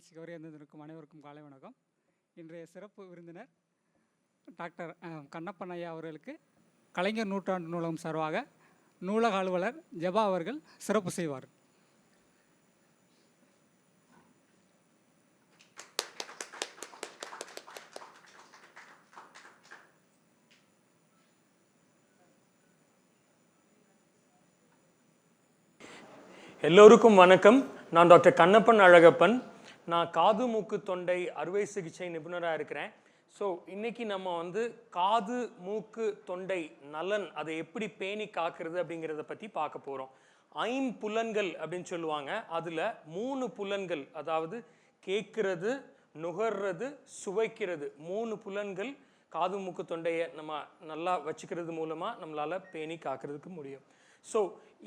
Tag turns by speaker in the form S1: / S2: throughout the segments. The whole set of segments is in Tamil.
S1: நிகழ்ச்சிக்கு வருகின்றிருக்கும் அனைவருக்கும் காலை வணக்கம். இன்றைய சிறப்பு விருந்தினர் டாக்டர் கண்ணப்பன் ஐயா அவர்களுக்கு கலைஞர் நூற்றாண்டு நூலகம் சார்பாக நூலக அலுவலர் ஜெபா அவர்கள் சிறப்பு செய்வார்.
S2: எல்லோருக்கும் வணக்கம். நான் டாக்டர் கண்ணப்பன் அழகப்பன். நான் காது மூக்கு தொண்டை அறுவை சிகிச்சை நிபுணராக இருக்கிறேன். ஸோ இன்னைக்கு நம்ம காது மூக்கு தொண்டை நலன் அதை எப்படி பேணி காக்கிறது அப்படிங்கிறத பற்றி பார்க்க போகிறோம். ஐம்புலன்கள் அப்படின்னு சொல்லுவாங்க. அதில் 3 புலன்கள், அதாவது கேட்கறது, நுகர்றது, சுவைக்கிறது, 3 புலன்கள் காது மூக்கு தொண்டையை நம்ம நல்லா வச்சுக்கிறது மூலமாக நம்மளால் பேணி காக்கிறதுக்கு முடியும். ஸோ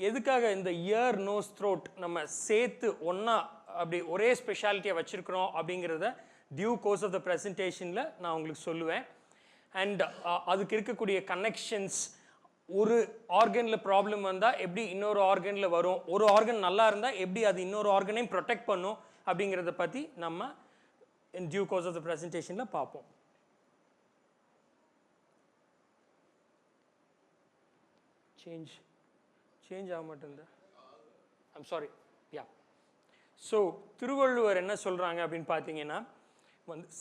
S2: எதுக்காக இந்த இயர் நோஸ் த்ரோட் நம்ம சேர்த்து ஒன்றா அப்படி ஒரே ஸ்பெஷாலிட்டியாக வச்சுருக்கிறோம் அப்படிங்கிறத டியூ கோர்ஸ் ஆஃப் த ப்ரெசன்டேஷனில் நான் உங்களுக்கு சொல்லுவேன். அண்ட் அதுக்கு இருக்கக்கூடிய கனெக்ஷன்ஸ், ஒரு ஆர்கனில் ப்ராப்ளம் வந்தால் எப்படி இன்னொரு ஆர்கனில் வரும், ஒரு ஆர்கன் நல்லா இருந்தால் எப்படி அது இன்னொரு ஆர்கனையும் ப்ரொடெக்ட் பண்ணும் அப்படிங்கிறத பற்றி நம்ம in due course of the ப்ரெசன்டேஷனில் பார்ப்போம். சேஞ்ச் ஆக மாட்டேங்குது. I'm sorry. Yeah. So Thiruvalluvar என்ன சொல்கிறாங்க அப்படின்னு பார்த்தீங்கன்னா,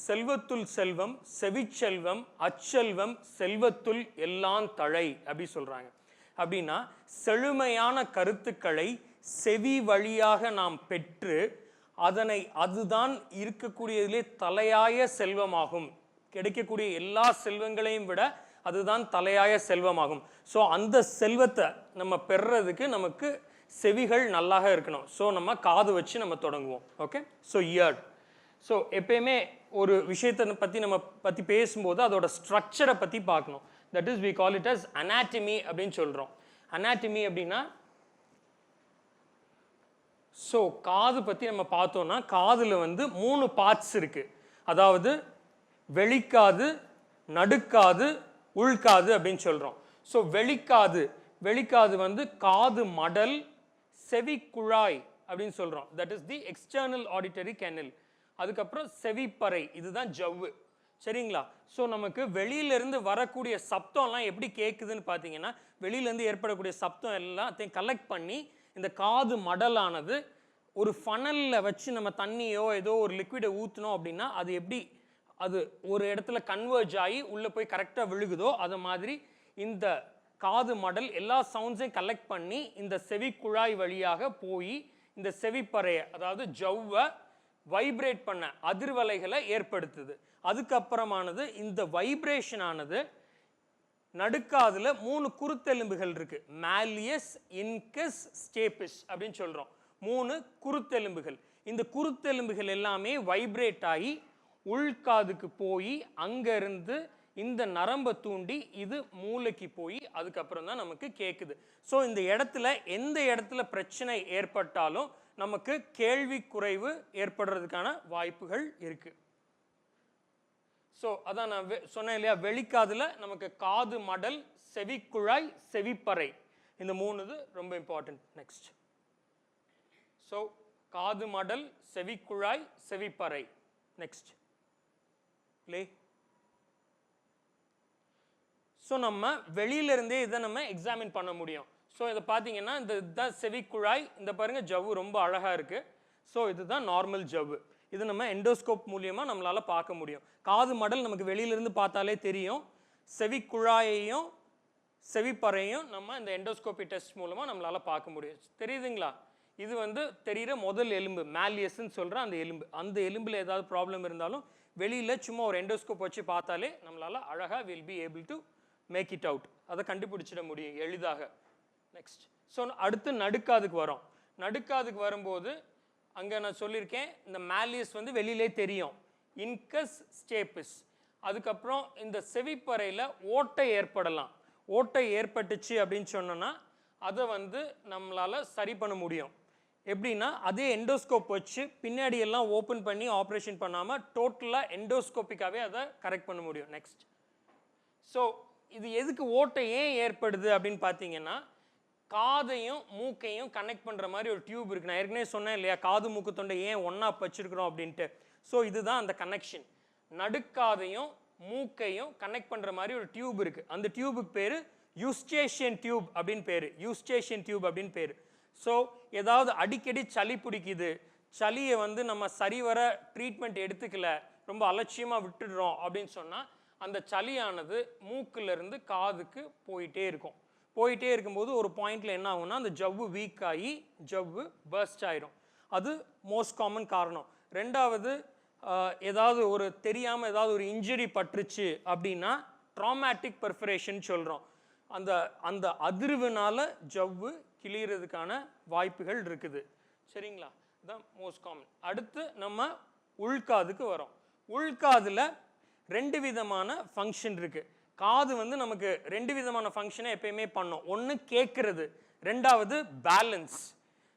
S2: செல்வத்துள் செல்வம், செவிச்செல்வம், அச்செல்வம், செல்வத்துள் எல்லாம் தழை அப்படி சொல்கிறாங்க. அப்படின்னா செழுமையான கருத்துக்களை செவி வழியாக நாம் பெற்று அதுதான் இருக்கக்கூடியதிலே தலையாய செல்வமாகும். கிடைக்கக்கூடிய எல்லா செல்வங்களையும் விட அதுதான் தலையாய செல்வமாகும். ஸோ அந்த செல்வத்தை நம்ம பெறுறதுக்கு நமக்கு செவிகள் நல்லாக இருக்கணும். ஸோ நம்ம காது வச்சு நம்ம தொடங்குவோம். ஓகே. So year. ஸோ எப்பயுமே ஒரு விஷயத்தை பற்றி பேசும்போது அதோட ஸ்ட்ரக்சரை பற்றி பார்க்கணும். That is we call it as anatomy அப்படின்னு சொல்கிறோம். அனாட்டமி அப்படின்னா, ஸோ காது பற்றி நம்ம பார்த்தோம்னா காதில் 3 பார்ட்ஸ் இருக்குது. அதாவது வெளிக்காது, நடுக்காது, உள்காது அப்படின்னு சொல்கிறோம். ஸோ வெளிக்காது காது மடல், செவி குழாய் அப்படின்னு சொல்கிறோம். That is the external auditory canal. அதுக்கப்புறம் செவிப்பறை, இதுதான் ஜவ்வு. சரிங்களா? ஸோ நமக்கு வெளியிலேருந்து வரக்கூடிய சப்தம்லாம் எப்படி கேட்குதுன்னு பார்த்தீங்கன்னா, வெளியிலேருந்து ஏற்படக்கூடிய சப்தம் எல்லாத்தையும் கலெக்ட் பண்ணி இந்த காது மடலானது ஒரு ஃபனலில் வச்சு நம்ம தண்ணியோ ஏதோ ஒரு லிக்விடை ஊற்றினோம் அப்படின்னா அது ஒரு இடத்துல கன்வர்ஜ் ஆகி உள்ளே போய் கரெக்டாக விழுகுதோ அது மாதிரி இந்த காது மடல் எல்லா சவுண்ட்ஸையும் கலெக்ட் பண்ணி இந்த செவி குழாய் வழியாக போய் இந்த செவிப்பறையை, அதாவது ஜவ்வை வைப்ரேட் பண்ண அதிர்வலைகளை ஏற்படுத்துது. அதுக்கப்புறமானது இந்த வைப்ரேஷன் ஆனது நடுக்காதுல 3 குருத்தெலும்புகள் இருக்கு. மேலியஸ், இன்கஸ், ஸ்டேபிஸ் அப்படின்னு சொல்றோம். 3 குருத்தெலும்புகள். இந்த குருத்தெலும்புகள் எல்லாமே வைப்ரேட் ஆகி உள்காதுக்கு போய் அங்கிருந்து இந்த நரம்பை தூண்டி இது மூளைக்கு போய் அதுக்கப்புறம் தான் நமக்கு கேட்குது. ஸோ இந்த இடத்துல எந்த இடத்துல பிரச்சனை ஏற்பட்டாலும் நமக்கு கேள்வி குறைவு ஏற்படுறதுக்கான வாய்ப்புகள் இருக்கு. ஸோ அதான் நான் சொன்னேன் இல்லையா, வெளிக்காதுல நமக்கு காது மடல், செவிக்குழாய், செவிப்பறை, இந்த 3 ரொம்ப இம்பார்ட்டன்ட். நெக்ஸ்ட். ஸோ காது மடல், செவிக்குழாய், செவிப்பறை. நெக்ஸ்ட். ஸோ நம்ம வெளியிலிருந்தே இதை நம்ம எக்ஸாமின் பண்ண முடியும். ஸோ இதை பார்த்தீங்கன்னா இதுதான் செவிக்குழாய். இந்த பாருங்க, ஜவ்வு ரொம்ப அழகா இருக்கு. ஸோ இதுதான் நார்மல் ஜவ்வு. இது நம்ம எண்டோஸ்கோப் மூலியமா நம்மளால பார்க்க முடியும். காது மடல் நமக்கு வெளியிலிருந்து பார்த்தாலே தெரியும். செவிக்குழாயையும் செவிப்பறையும் நம்ம இந்த எண்டோஸ்கோபி டெஸ்ட் மூலமா நம்மளால பார்க்க முடியும். தெரியுதுங்களா? இது தெரிகிற முதல் எலும்பு, மேலியஸ்ன்னு சொல்ற அந்த எலும்பு. அந்த எலும்புல ஏதாவது ப்ராப்ளம் இருந்தாலும் வெளியில சும்மா ஒரு எண்டோஸ்கோப் வச்சு பார்த்தாலே நம்மளால அழகா will be able to make it out. அதை கண்டுபிடிச்சிட முடியும் எளிதாக. நெக்ஸ்ட். ஸோ அடுத்து நடுக்காதுக்கு வரோம். நடுக்காதுக்கு வரும்போது அங்கே நான் சொல்லியிருக்கேன், இந்த மேலியஸ் வெளியிலே தெரியும். Incurs, stapes. அதுக்கப்புறம் இந்த செவிப்பறையில் ஓட்டை ஏற்படலாம். ஓட்டை ஏற்பட்டுச்சு அப்படின்னு சொன்னோன்னா அதை நம்மளால சரி பண்ண முடியும். எப்படின்னா, அதே எண்டோஸ்கோப் வச்சு பின்னாடி எல்லாம் ஓப்பன் பண்ணி ஆப்ரேஷன் பண்ணாமல் டோட்டலாக எண்டோஸ்கோப்பிக்காகவே அதை கரெக்ட் பண்ண முடியும். நெக்ஸ்ட். ஸோ இது எதுக்கு ஓட்டை ஏன் ஏற்படுது அப்படின்னு பார்த்தீங்கன்னா, காதையும் மூக்கையும் கனெக்ட் பண்ணுற மாதிரி ஒரு டியூப் இருக்குது. நான் ஏற்கனவே சொன்னேன் இல்லையா, காது மூக்கு தொண்டை ஏன் ஒன்றா வச்சிருக்கிறோம் அப்படின்ட்டு. ஸோ இதுதான் அந்த கனெக்ஷன். நடுக்காதையும் மூக்கையும் கனெக்ட் பண்ணுற மாதிரி ஒரு டியூப் இருக்குது. அந்த டியூபுக்கு பேர் யூஸ்டேஷியன் டியூப் அப்படின்னு பேர். யூஸ்டேஷியன் டியூப் அப்படின்னு பேர். ஸோ ஏதாவது அடிக்கடி சளி பிடிக்குது, சளியை வந்து நம்ம சரிவர ட்ரீட்மெண்ட் எடுத்துக்கல, ரொம்ப அலட்சியமாக விட்டுடுறோம் அப்படின்னு சொன்னால் அந்த சளியானது மூக்கிலிருந்து காதுக்கு போயிட்டே இருக்கும். போயிட்டே இருக்கும்போது ஒரு பாயிண்ட்ல என்ன ஆகும்னா அந்த ஜவ்வு வீக் ஆகி ஜவ்வு பர்ஸ்ட் ஆயிரும். அது மோஸ்ட் காமன் காரணம். ரெண்டாவது, ஏதாவது ஒரு தெரியாமல் ஏதாவது ஒரு இன்ஜுரி பட்டுருச்சு அப்படின்னா ட்ராமேட்டிக் பெர்ஃபரேஷன் சொல்கிறோம். அந்த அந்த அதிர்வுனால ஜவ்வு கிளியறதுக்கான வாய்ப்புகள் இருக்குது. சரிங்களா? இதுதான் மோஸ்ட் காமன். அடுத்து நம்ம உள்காதுக்கு வரோம். உள்காதில் 2 விதமான ஃபங்க்ஷன் இருக்குது. காது வந்து நமக்கு 2 விதமான ஃபங்க்ஷனை எப்பயுமே பண்ணோம். ஒன்று கேட்கறது, ரெண்டாவது பேலன்ஸ்.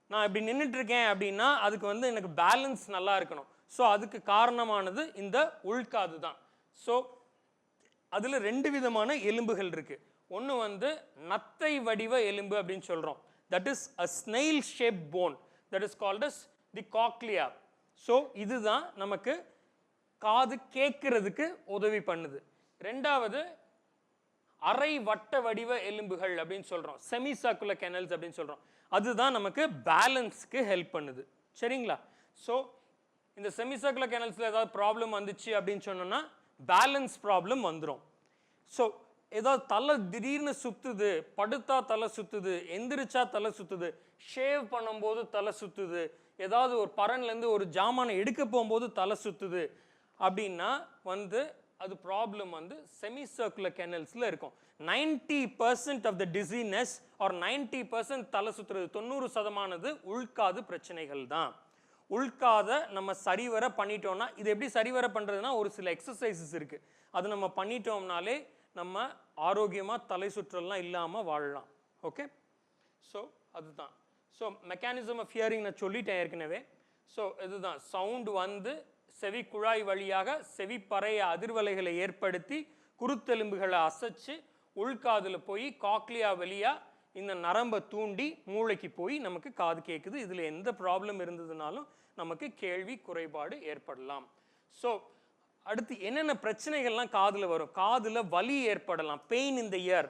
S2: நான் இப்படி நின்றுட்டு இருக்கேன் அப்படின்னா அதுக்கு வந்து எனக்கு பேலன்ஸ் நல்லா இருக்கணும். ஸோ அதுக்கு காரணமானது இந்த உள்காது தான். ஸோ அதில் 2 விதமான எலும்புகள் இருக்குது. ஒன்று வந்து நத்தை வடிவ எலும்பு அப்படின்னு சொல்கிறோம். That is a snail shape bone, that is called as the cochlea. So இதுதான் நமக்கு காது கேட்கறதுக்கு உதவி பண்ணுது. ரெண்டாவது அரை வட்ட வடிவ எலும்புகள் அப்படின்னு சொல்கிறோம், செமி சர்க்குலர் கெனல்ஸ் அப்படின்னு சொல்கிறோம். அதுதான் நமக்கு பேலன்ஸ்க்கு ஹெல்ப் பண்ணுது. சரிங்களா? ஸோ இந்த செமி சர்க்குலர் கெனல்ஸில் ஏதாவது ப்ராப்ளம் வந்துச்சு அப்படின்னு சொன்னோம்னா பேலன்ஸ் ப்ராப்ளம் வந்துடும். ஸோ ஏதாவது தலை திடீர்னு சுற்றுது, படுத்தா தலை சுற்றுது, எந்திரிச்சா தலை சுற்றுது, ஷேவ் பண்ணும்போது தலை சுற்றுது, ஏதாவது ஒரு பரன்லேருந்து ஒரு ஜாமானை எடுக்க போகும்போது தலை சுற்றுது அப்படின்னா வந்து அது ப்ராப்ளம் வந்து செமி சர்க்குலர் கெனல்ஸில் இருக்கும். 90% ஆஃப் த டிசீனஸ் ஆர் 90% தலை சுற்றுறது, 90% உள்காது பிரச்சனைகள் தான். உள்காதை நம்ம சரிவர பண்ணிட்டோம்னா, இது எப்படி சரிவர பண்ணுறதுனா ஒரு சில எக்ஸசைசஸ் இருக்குது. அது நம்ம பண்ணிட்டோம்னாலே நம்ம ஆரோக்கியமாக தலை சுற்றலாம் இல்லாமல் வாழலாம். ஓகே, ஸோ அதுதான். ஸோ மெக்கானிசம் ஆஃப் ஹியரிங் நான் சொல்லிட்டேன் ஏற்கனவே. ஸோ இதுதான் சவுண்டு வந்து செவி குழாய் வழியாக செவிப்பறைய அதிர்வலைகளை ஏற்படுத்தி குருத்தெலும்புகளை அசைச்சு உள்காதில் போய் காக்லியா வழியாக இந்த நரம்பை தூண்டி மூளைக்கு போய் நமக்கு காது கேட்குது. இதில் எந்த ப்ராப்ளம் இருந்ததுனாலும் நமக்கு கேள்வி குறைபாடு ஏற்படலாம். ஸோ அடுத்து என்னென்ன பிரச்சனைகள்லாம் காதில் வரும்? காதில் வலி ஏற்படலாம், பெயின் இன் த இயர்.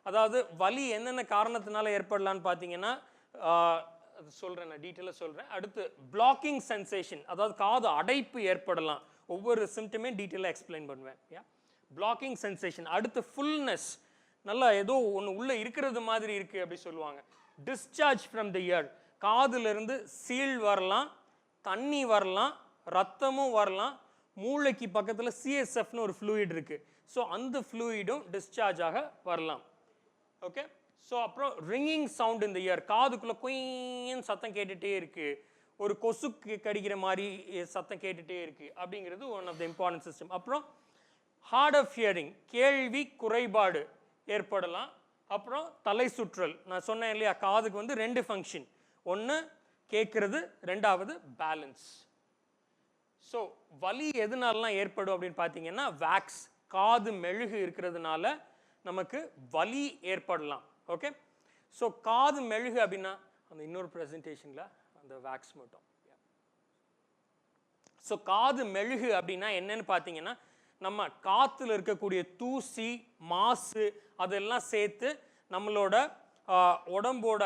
S2: அதாவது வலி என்னென்ன காரணத்தினால ஏற்படலான்னு பார்த்தீங்கன்னா அது சொல்கிறேன், நான் டீட்டெயிலாக சொல்கிறேன். அடுத்து பிளாக்கிங் சென்சேஷன், அதாவது காது அடைப்பு ஏற்படலாம். ஒவ்வொரு சிம்டமே டீட்டெயிலாக எக்ஸ்பிளைன் பண்ணுவேன். Blocking sensation. அடுத்து ஃபுல்னஸ், நல்லா ஏதோ ஒன்று உள்ளே இருக்கிறது மாதிரி இருக்குது அப்படி சொல்லுவாங்க. டிஸ்சார்ஜ் ஃப்ரம் த இயர், காதுலேருந்து சீல் வரலாம், தண்ணி வரலாம், ரத்தமும் வரலாம். மூளைக்கு பக்கத்தில் சிஎஸ்எஃப்னு ஒரு ஃப்ளூயிட் இருக்குது. ஸோ அந்த ஃப்ளூயிடும் டிஸ்சார்ஜ் ஆக வரலாம். ஓகே, ஸோ அப்புறம் ரிங்கிங் சவுண்ட் இந்த இயர், காதுக்குள்ளே குயின்னு சத்தம் கேட்டுகிட்டே இருக்குது, ஒரு கொசு கடிக்கிற மாதிரி சத்தம் கேட்டுகிட்டே இருக்குது அப்படிங்கிறது one of the important system. அப்புறம் ஹார்ட் ஆஃப் ஹியரிங், கேள்வி குறைபாடு ஏற்படலாம். அப்புறம் தலை சுற்றல், நான் சொன்னேன் இல்லையா, காதுக்கு வந்து 2 ஃபங்க்ஷன், ஒன்று கேட்குறது, ரெண்டாவது பேலன்ஸ். ஸோ வலி எதுனாலலாம் ஏற்படும் அப்படின்னு பார்த்தீங்கன்னா வேக்ஸ், காது மெழுகு இருக்கிறதுனால நமக்கு வலி ஏற்படலாம். ஓகே, ஸோ காது மெழுகு அப்படின்னா அந்த இன்னொரு ப்ரெசன்டேஷனில் அந்த வேக்ஸ் மட்டும். ஸோ காது மெழுகு அப்படின்னா என்னன்னு பார்த்தீங்கன்னா நம்ம காற்றுல இருக்கக்கூடிய தூசி மாசு அதெல்லாம் சேர்த்து நம்மளோட உடம்போட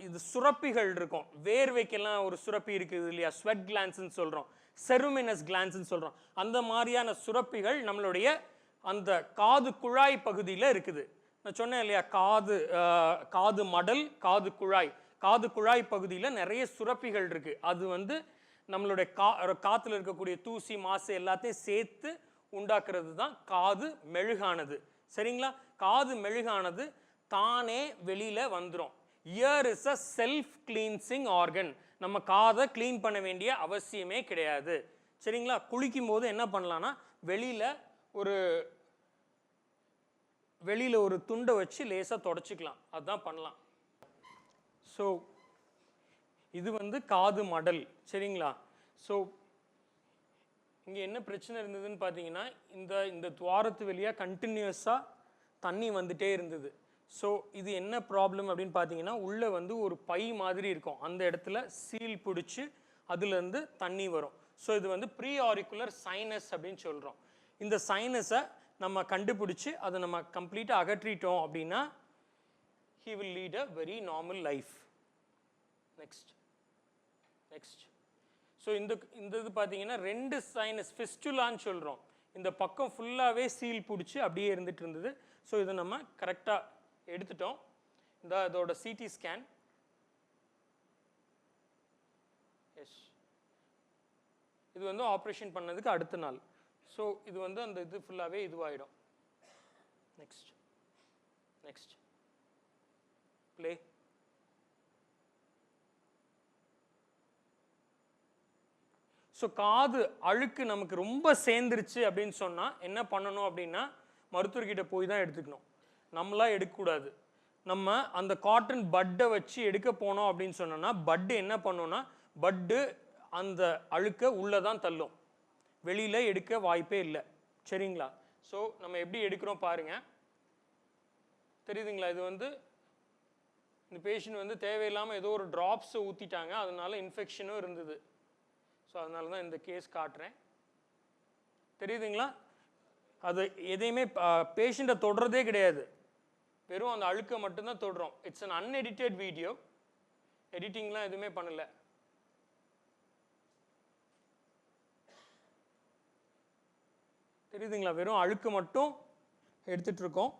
S2: இது சுரப்பிகள் இருக்கும். வேர்வைக்கெல்லாம் ஒரு சுரப்பி இருக்குது இல்லையா, ஸ்வெட் கிளான்ஸ்ன்னு சொல்கிறோம், செருமினஸ் கிளான்ஸ்ன்னு சொல்கிறோம். அந்த மாதிரியான சுரப்பிகள் நம்மளுடைய அந்த காது குழாய் பகுதியில் இருக்குது. நான் சொன்னேன் இல்லையா, காது மடல், காது குழாய் பகுதியில் நிறைய சுரப்பிகள் இருக்குது. அது வந்து நம்மளுடைய காற்றுல இருக்கக்கூடிய தூசி மாசு எல்லாத்தையும் சேர்த்து உண்டாக்குறது தான் காது மெழுகானது. சரிங்களா? காது மெழுகானது தானே வெளியில வந்துடும். Year is a self cleansing organ. நம்ம காதை கிளீன் பண்ண வேண்டிய அவசியமே கிடையாது. சரிங்களா? குளிக்கும் போது என்ன பண்ணலாம்னா வெளியில ஒரு துண்டை வச்சு லேசாக தொடச்சிக்கலாம், அதுதான் பண்ணலாம். ஸோ இது வந்து காது மடல். சரிங்களா? ஸோ இங்கே என்ன பிரச்சனை இருந்ததுன்னு பார்த்தீங்கன்னா இந்த துவாரத்து வழியாக கண்டினியூஸாக தண்ணி வந்துட்டே இருந்தது. ஸோ இது என்ன ப்ராப்ளம் அப்படின்னு பார்த்தீங்கன்னா உள்ளே வந்து ஒரு பை மாதிரி இருக்கும், அந்த இடத்துல சீல் பிடிச்சி அதுலேருந்து தண்ணி வரும். ஸோ இது வந்து ப்ரீ ஆரிக்குலர் சைனஸ் அப்படின்னு சொல்கிறோம். இந்த சைனஸை நம்ம கண்டுபிடிச்சி அதை நம்ம கம்ப்ளீட்டாக அகற்றிட்டோம் அப்படின்னா he will lead a very normal life. Next. So இந்த இது பார்த்தீங்கன்னா 2 சைனஸ் ஃபிஸ்டுலான்னு சொல்கிறோம். இந்த பக்கம் ஃபுல்லாகவே சீல் பிடிச்சி அப்படியே இருந்துட்டு இருந்தது. ஸோ இதை நம்ம கரெக்டாக எடுத்துட்டோம். இதோட சிடி ஸ்கேன். எஸ், இது வந்து ஆப்ரேஷன் பண்ணதுக்கு அடுத்த நாள். ஸோ இது வந்து அந்த இது ஃபுல்லாகவே இதுவாகிடும். Next play. ஸோ காது அழுக்கு நமக்கு ரொம்ப சேர்ந்துருச்சு அப்படின்னு சொன்னால் என்ன பண்ணணும் அப்படின்னா மருத்துவர்கிட்ட போய் தான் எடுத்துக்கணும், நம்மளாம் எடுக்கக்கூடாது. நம்ம அந்த காட்டன் பட்டை வச்சு எடுக்க போனோம் அப்படின்னு சொன்னோன்னா பட்டு என்ன பண்ணோன்னா பட்டு அந்த அழுக்க உள்ளே தான் தள்ளும், வெளியில் எடுக்க வாய்ப்பே இல்லை. சரிங்களா? ஸோ நம்ம எப்படி எடுக்கிறோம் பாருங்கள், தெரியுதுங்களா? இது வந்து இந்த பேஷண்ட் வந்து தேவையில்லாமல் ஏதோ ஒரு ட்ராப்ஸை ஊற்றிட்டாங்க, அதனால இன்ஃபெக்ஷனும் இருந்தது. ஸோ அதனால தான் இந்த கேஸ் காட்டுறேன். தெரியுதுங்களா? அது எதையுமே பேஷண்ட்டை தொடுறதே கிடையாது, வெறும் அந்த அழுக்க மட்டும்தான் தொடுறோம். இட்ஸ் அன் அன்எடிட்டட் வீடியோ, எடிட்டிங்லாம் எதுவுமே பண்ணலை. தெரியுதுங்களா? வெறும் அழுக்கு மட்டும் எடுத்துட்டு இருக்கோம்.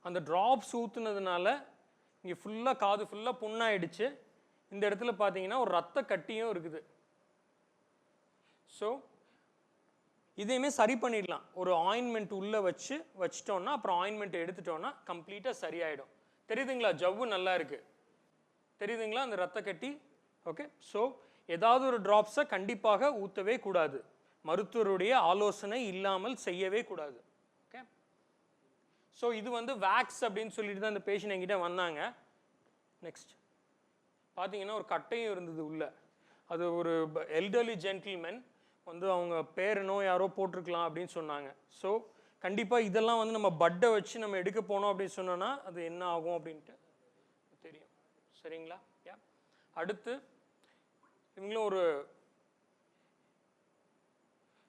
S2: அந்த ட்ராப்ஸ் ஊற்றுனதுனால இங்கே ஃபுல்லாக காது ஃபுல்லாக புண்ணாயிடுச்சு. இந்த இடத்துல பார்த்தீங்கன்னா ஒரு ரத்த கட்டியும் இருக்குது. ஸோ இதையுமே சரி பண்ணிடலாம். ஒரு ஆயின்மெண்ட் உள்ளே வச்சிட்டோம்னா அப்புறம் ஆயின்மெண்ட் எடுத்துட்டோம்னா கம்ப்ளீட்டாக சரியாயிடும். தெரியுதுங்களா? ஜவ்வு நல்லா இருக்குது. தெரியுதுங்களா அந்த ரத்த கட்டி? ஓகே. ஸோ ஏதாவது ஒரு ட்ராப்ஸை கண்டிப்பாக ஊற்றவே கூடாது, மருத்துவருடைய ஆலோசனை இல்லாமல் செய்யவே கூடாது. ஓகே. ஸோ இது வந்து வேக்ஸ் அப்படின்னு சொல்லிட்டு தான் இந்த பேஷண்ட் என்கிட்ட வந்தாங்க. நெக்ஸ்ட் பார்த்தீங்கன்னா ஒரு கட்டையும் இருந்தது உள்ள. அது ஒரு எல்டர்லி ஜென்டில்மேன் வந்து அவங்க பேரனோ யாரோ போட்டிருக்கலாம் அப்படின்னு சொன்னாங்க. ஸோ கண்டிப்பாக இதெல்லாம் வந்து நம்ம பட்டை வச்சு நம்ம எடுக்க போனோம் அப்படின்னு சொன்னோன்னா அது என்ன ஆகும் அப்படின்ட்டு தெரியும். சரிங்களா? அடுத்து இவங்களும்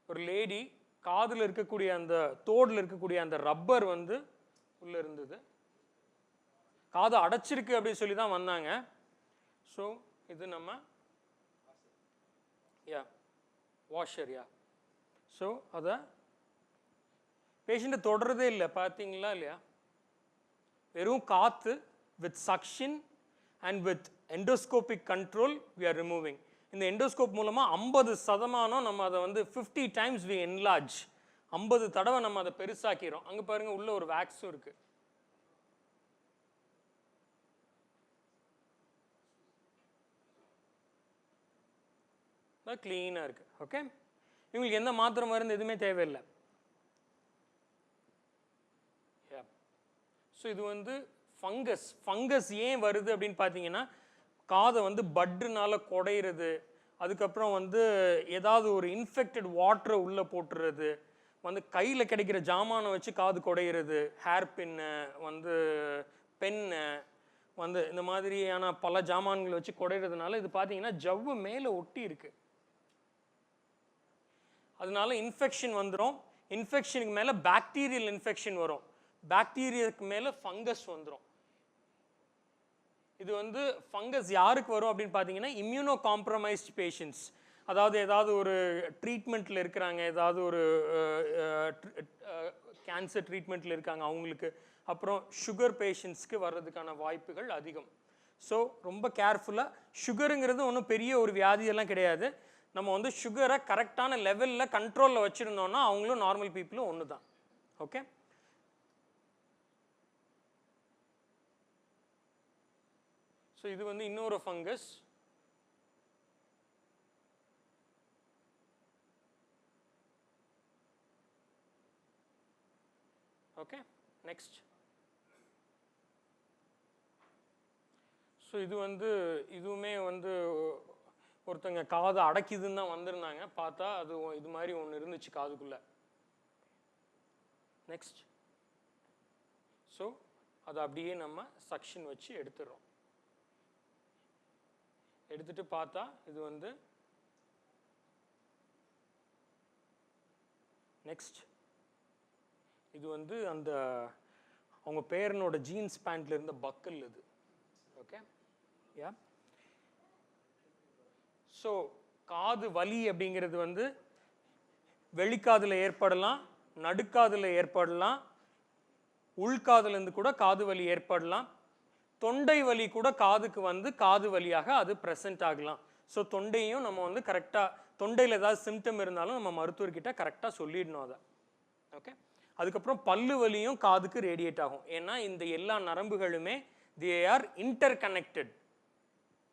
S2: ஒரு லேடி காதில் இருக்கக்கூடிய அந்த தோடில் இருக்கக்கூடிய அந்த ரப்பர் வந்து உள்ள இருந்தது, காது அடைச்சிருக்கு அப்படின்னு சொல்லி தான் வந்தாங்க. ஸோ இது நம்ம வாஷர். ஸோ அதை பேஷண்ட்டை தொடரதே இல்லை, பார்த்தீங்களா இல்லையா? வெறும் காற்று with suction and with endoscopic control we are removing. இந்த எண்டோஸ்கோப் மூலமாக 50% நம்ம அதை வந்து 50 times வி என்லார்ஜ், 50 தடவை நம்ம அதை பெருசாக்கிறோம். அங்கே பாருங்க உள்ள ஒரு வேக்ஸும் இருக்கு. கிளீனாக இருக்கு. ஓகே. இவங்களுக்கு எந்த மாத்திரை மருந்து எதுவுமே தேவையில்லை. ஸோ இது வந்து ஃபங்கஸ் ஏன் வருது அப்படின்னு பார்த்தீங்கன்னா காதை வந்து பட்டுனால குடையிறது, அதுக்கப்புறம் வந்து ஏதாவது ஒரு இன்ஃபெக்டட் வாட்டரை உள்ளே போட்டுறது, வந்து கையில் கிடைக்கிற ஜாமானை வச்சு காது குடையிறது, ஹேர் பின்னு வந்து பென்னு வந்து இந்த மாதிரியான பல ஜாமான்களை வச்சு குடையிறதுனால இது பார்த்தீங்கன்னா ஜவ்வு மேலே ஒட்டி இருக்கு. அதனால இன்ஃபெக்ஷன் வந்துடும். இன்ஃபெக்ஷனுக்கு மேலே பாக்டீரியல் இன்ஃபெக்ஷன் வரும், பாக்டீரியாவுக்கு மேலே ஃபங்கஸ் வந்துடும். இது வந்து ஃபங்கஸ் யாருக்கு வரும் அப்படின்னு பார்த்தீங்கன்னா இம்யூனோ காம்ப்ரமைஸ்ட் பேஷண்ட்ஸ், அதாவது ஏதாவது ஒரு ட்ரீட்மெண்ட்டில் இருக்கிறாங்க, ஏதாவது ஒரு கேன்சர் ட்ரீட்மெண்ட்டில் இருக்காங்க அவங்களுக்கு, அப்புறம் சுகர் பேஷண்ட்ஸ்க்கு வர்றதுக்கான வாய்ப்புகள் அதிகம். ஸோ ரொம்ப கேர்ஃபுல்லாக, சுகருங்கிறது ஒன்றும் பெரிய ஒரு வியாதியெல்லாம் கிடையாது. நம்ம வந்து சுகரை கரெக்டான லெவலில் கண்ட்ரோலில் வச்சுருந்தோம்னா அவங்களும் நார்மல் பீப்புளும் ஒன்று தான். ஓகே. ஸோ இது வந்து இன்னொரு ஃபங்கஸ். Okay next. ஸோ இது வந்து இதுவுமே வந்து ஒருத்தங்க காது அடைக்குதுன்னு தான் வந்திருந்தாங்க, பார்த்தா அது இது மாதிரி ஒன்று இருந்துச்சு காதுக்குள்ள. நெக்ஸ்ட். ஸோ அதை அப்படியே நம்ம சக்ஷன் வச்சு எடுத்துடுறோம். எடுத்துட்டு பார்த்தா இது வந்து நெக்ஸ்ட். இது வந்து அந்த அவங்க பேரனோட ஜீன்ஸ் பேண்ட்ல இருந்த பக்கல் இது. Okay yeah. ஸோ காது வலி அப்படிங்கிறது வந்து வெளிக்காதில் ஏற்படலாம், நடுக்காதில் ஏற்படலாம், உள்காதுலேருந்து கூட காது வலி ஏற்படலாம், தொண்டை வலி கூட காதுக்கு வந்து காது வலியாக அது ப்ரெசென்ட் ஆகலாம். ஸோ தொண்டையும் நம்ம வந்து கரெக்டாக, தொண்டையில் ஏதாவது சிம்டம் இருந்தாலும் நம்ம மருத்துவர்கிட்ட கரெக்டாக சொல்லிடணும் அதை. ஓகே. அதுக்கப்புறம் பல்லு வலியும் காதுக்கு ரேடியேட் ஆகும். ஏன்னா இந்த எல்லா நரம்புகளுமே they are interconnected.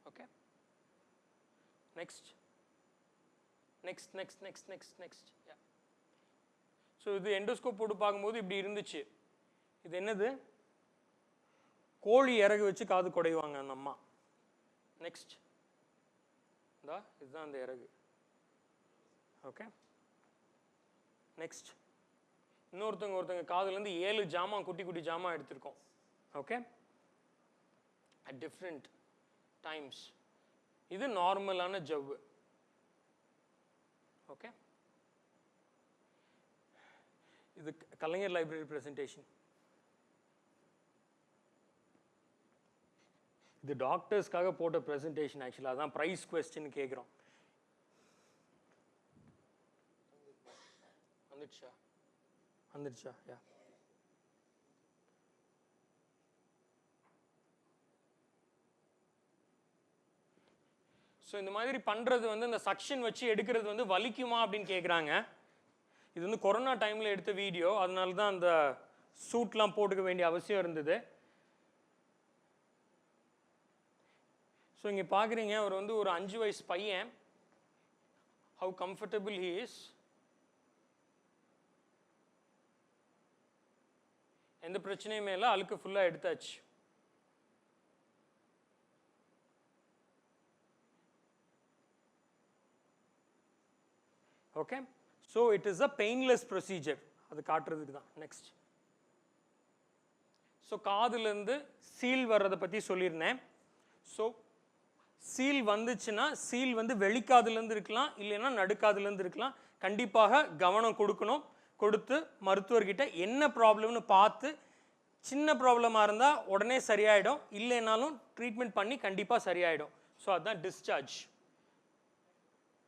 S2: Okay next next next next next next. So இது எண்டோஸ்கோப் போட்டு பார்க்கும்போது இப்படி இருந்துச்சு. இது என்னது? கோழி இறகு வச்சு காது குடைவாங்க அந்த அம்மா. நெக்ஸ்ட். இதுதான் அந்த இறகு. Okay next. ஒருத்தங்க காதுலேருந்து 7 ஜாமான் குட்டி குட்டி ஜாமான் எடுத்திருக்கோம். Okay at different times. இது நார்மலான ஜவ்வு. ஓகே இது கலைஞர் லைப்ரரி பிரசன்டேஷன். இது டாக்டர்ஸ்க்காக போட்ட பிரசன்டேஷன். ஆக்சுவலாக அதான் ப்ரைஸ் கொஸ்டின் கேட்குறோம். வந்துடுச்சா? யா. ஸோ இந்த மாதிரி பண்ணுறது வந்து இந்த சக்ஷன் வச்சு எடுக்கிறது வந்து வலிக்குமா அப்படின்னு கேட்குறாங்க. இது வந்து கொரோனா டைமில் எடுத்த வீடியோ, அதனால தான் அந்த சூட்லாம் போட்டுக்க வேண்டிய அவசியம் இருந்தது. ஸோ இங்கே பார்க்குறீங்க, அவர் வந்து ஒரு 5 வயசு பையன். How comfortable he is. எந்த பிரச்சனையுமே இல்லை, அழுக்கு ஃபுல்லாக எடுத்தாச்சு. Okay so it is a painless procedure, அது காட்டுறதுக்கு தான். நெக்ஸ்ட். ஸோ காதுலேருந்து சீல் வர்றதை பற்றி சொல்லியிருந்தேன். ஸோ சீல் வந்துச்சுன்னா சீல் வந்து வெளிக்காதுலேருந்து இருக்கலாம், இல்லைன்னா நடுக்காதுலேருந்து இருக்கலாம். கண்டிப்பாக கவனம் கொடுக்கணும். கொடுத்து மருத்துவர்கிட்ட என்ன ப்ராப்ளம்னு பார்த்து, சின்ன ப்ராப்ளமாக இருந்தால் உடனே சரியாயிடும், இல்லைனாலும் ட்ரீட்மெண்ட் பண்ணி கண்டிப்பாக சரியாயிடும். ஸோ அதுதான் டிஸ்சார்ஜ்.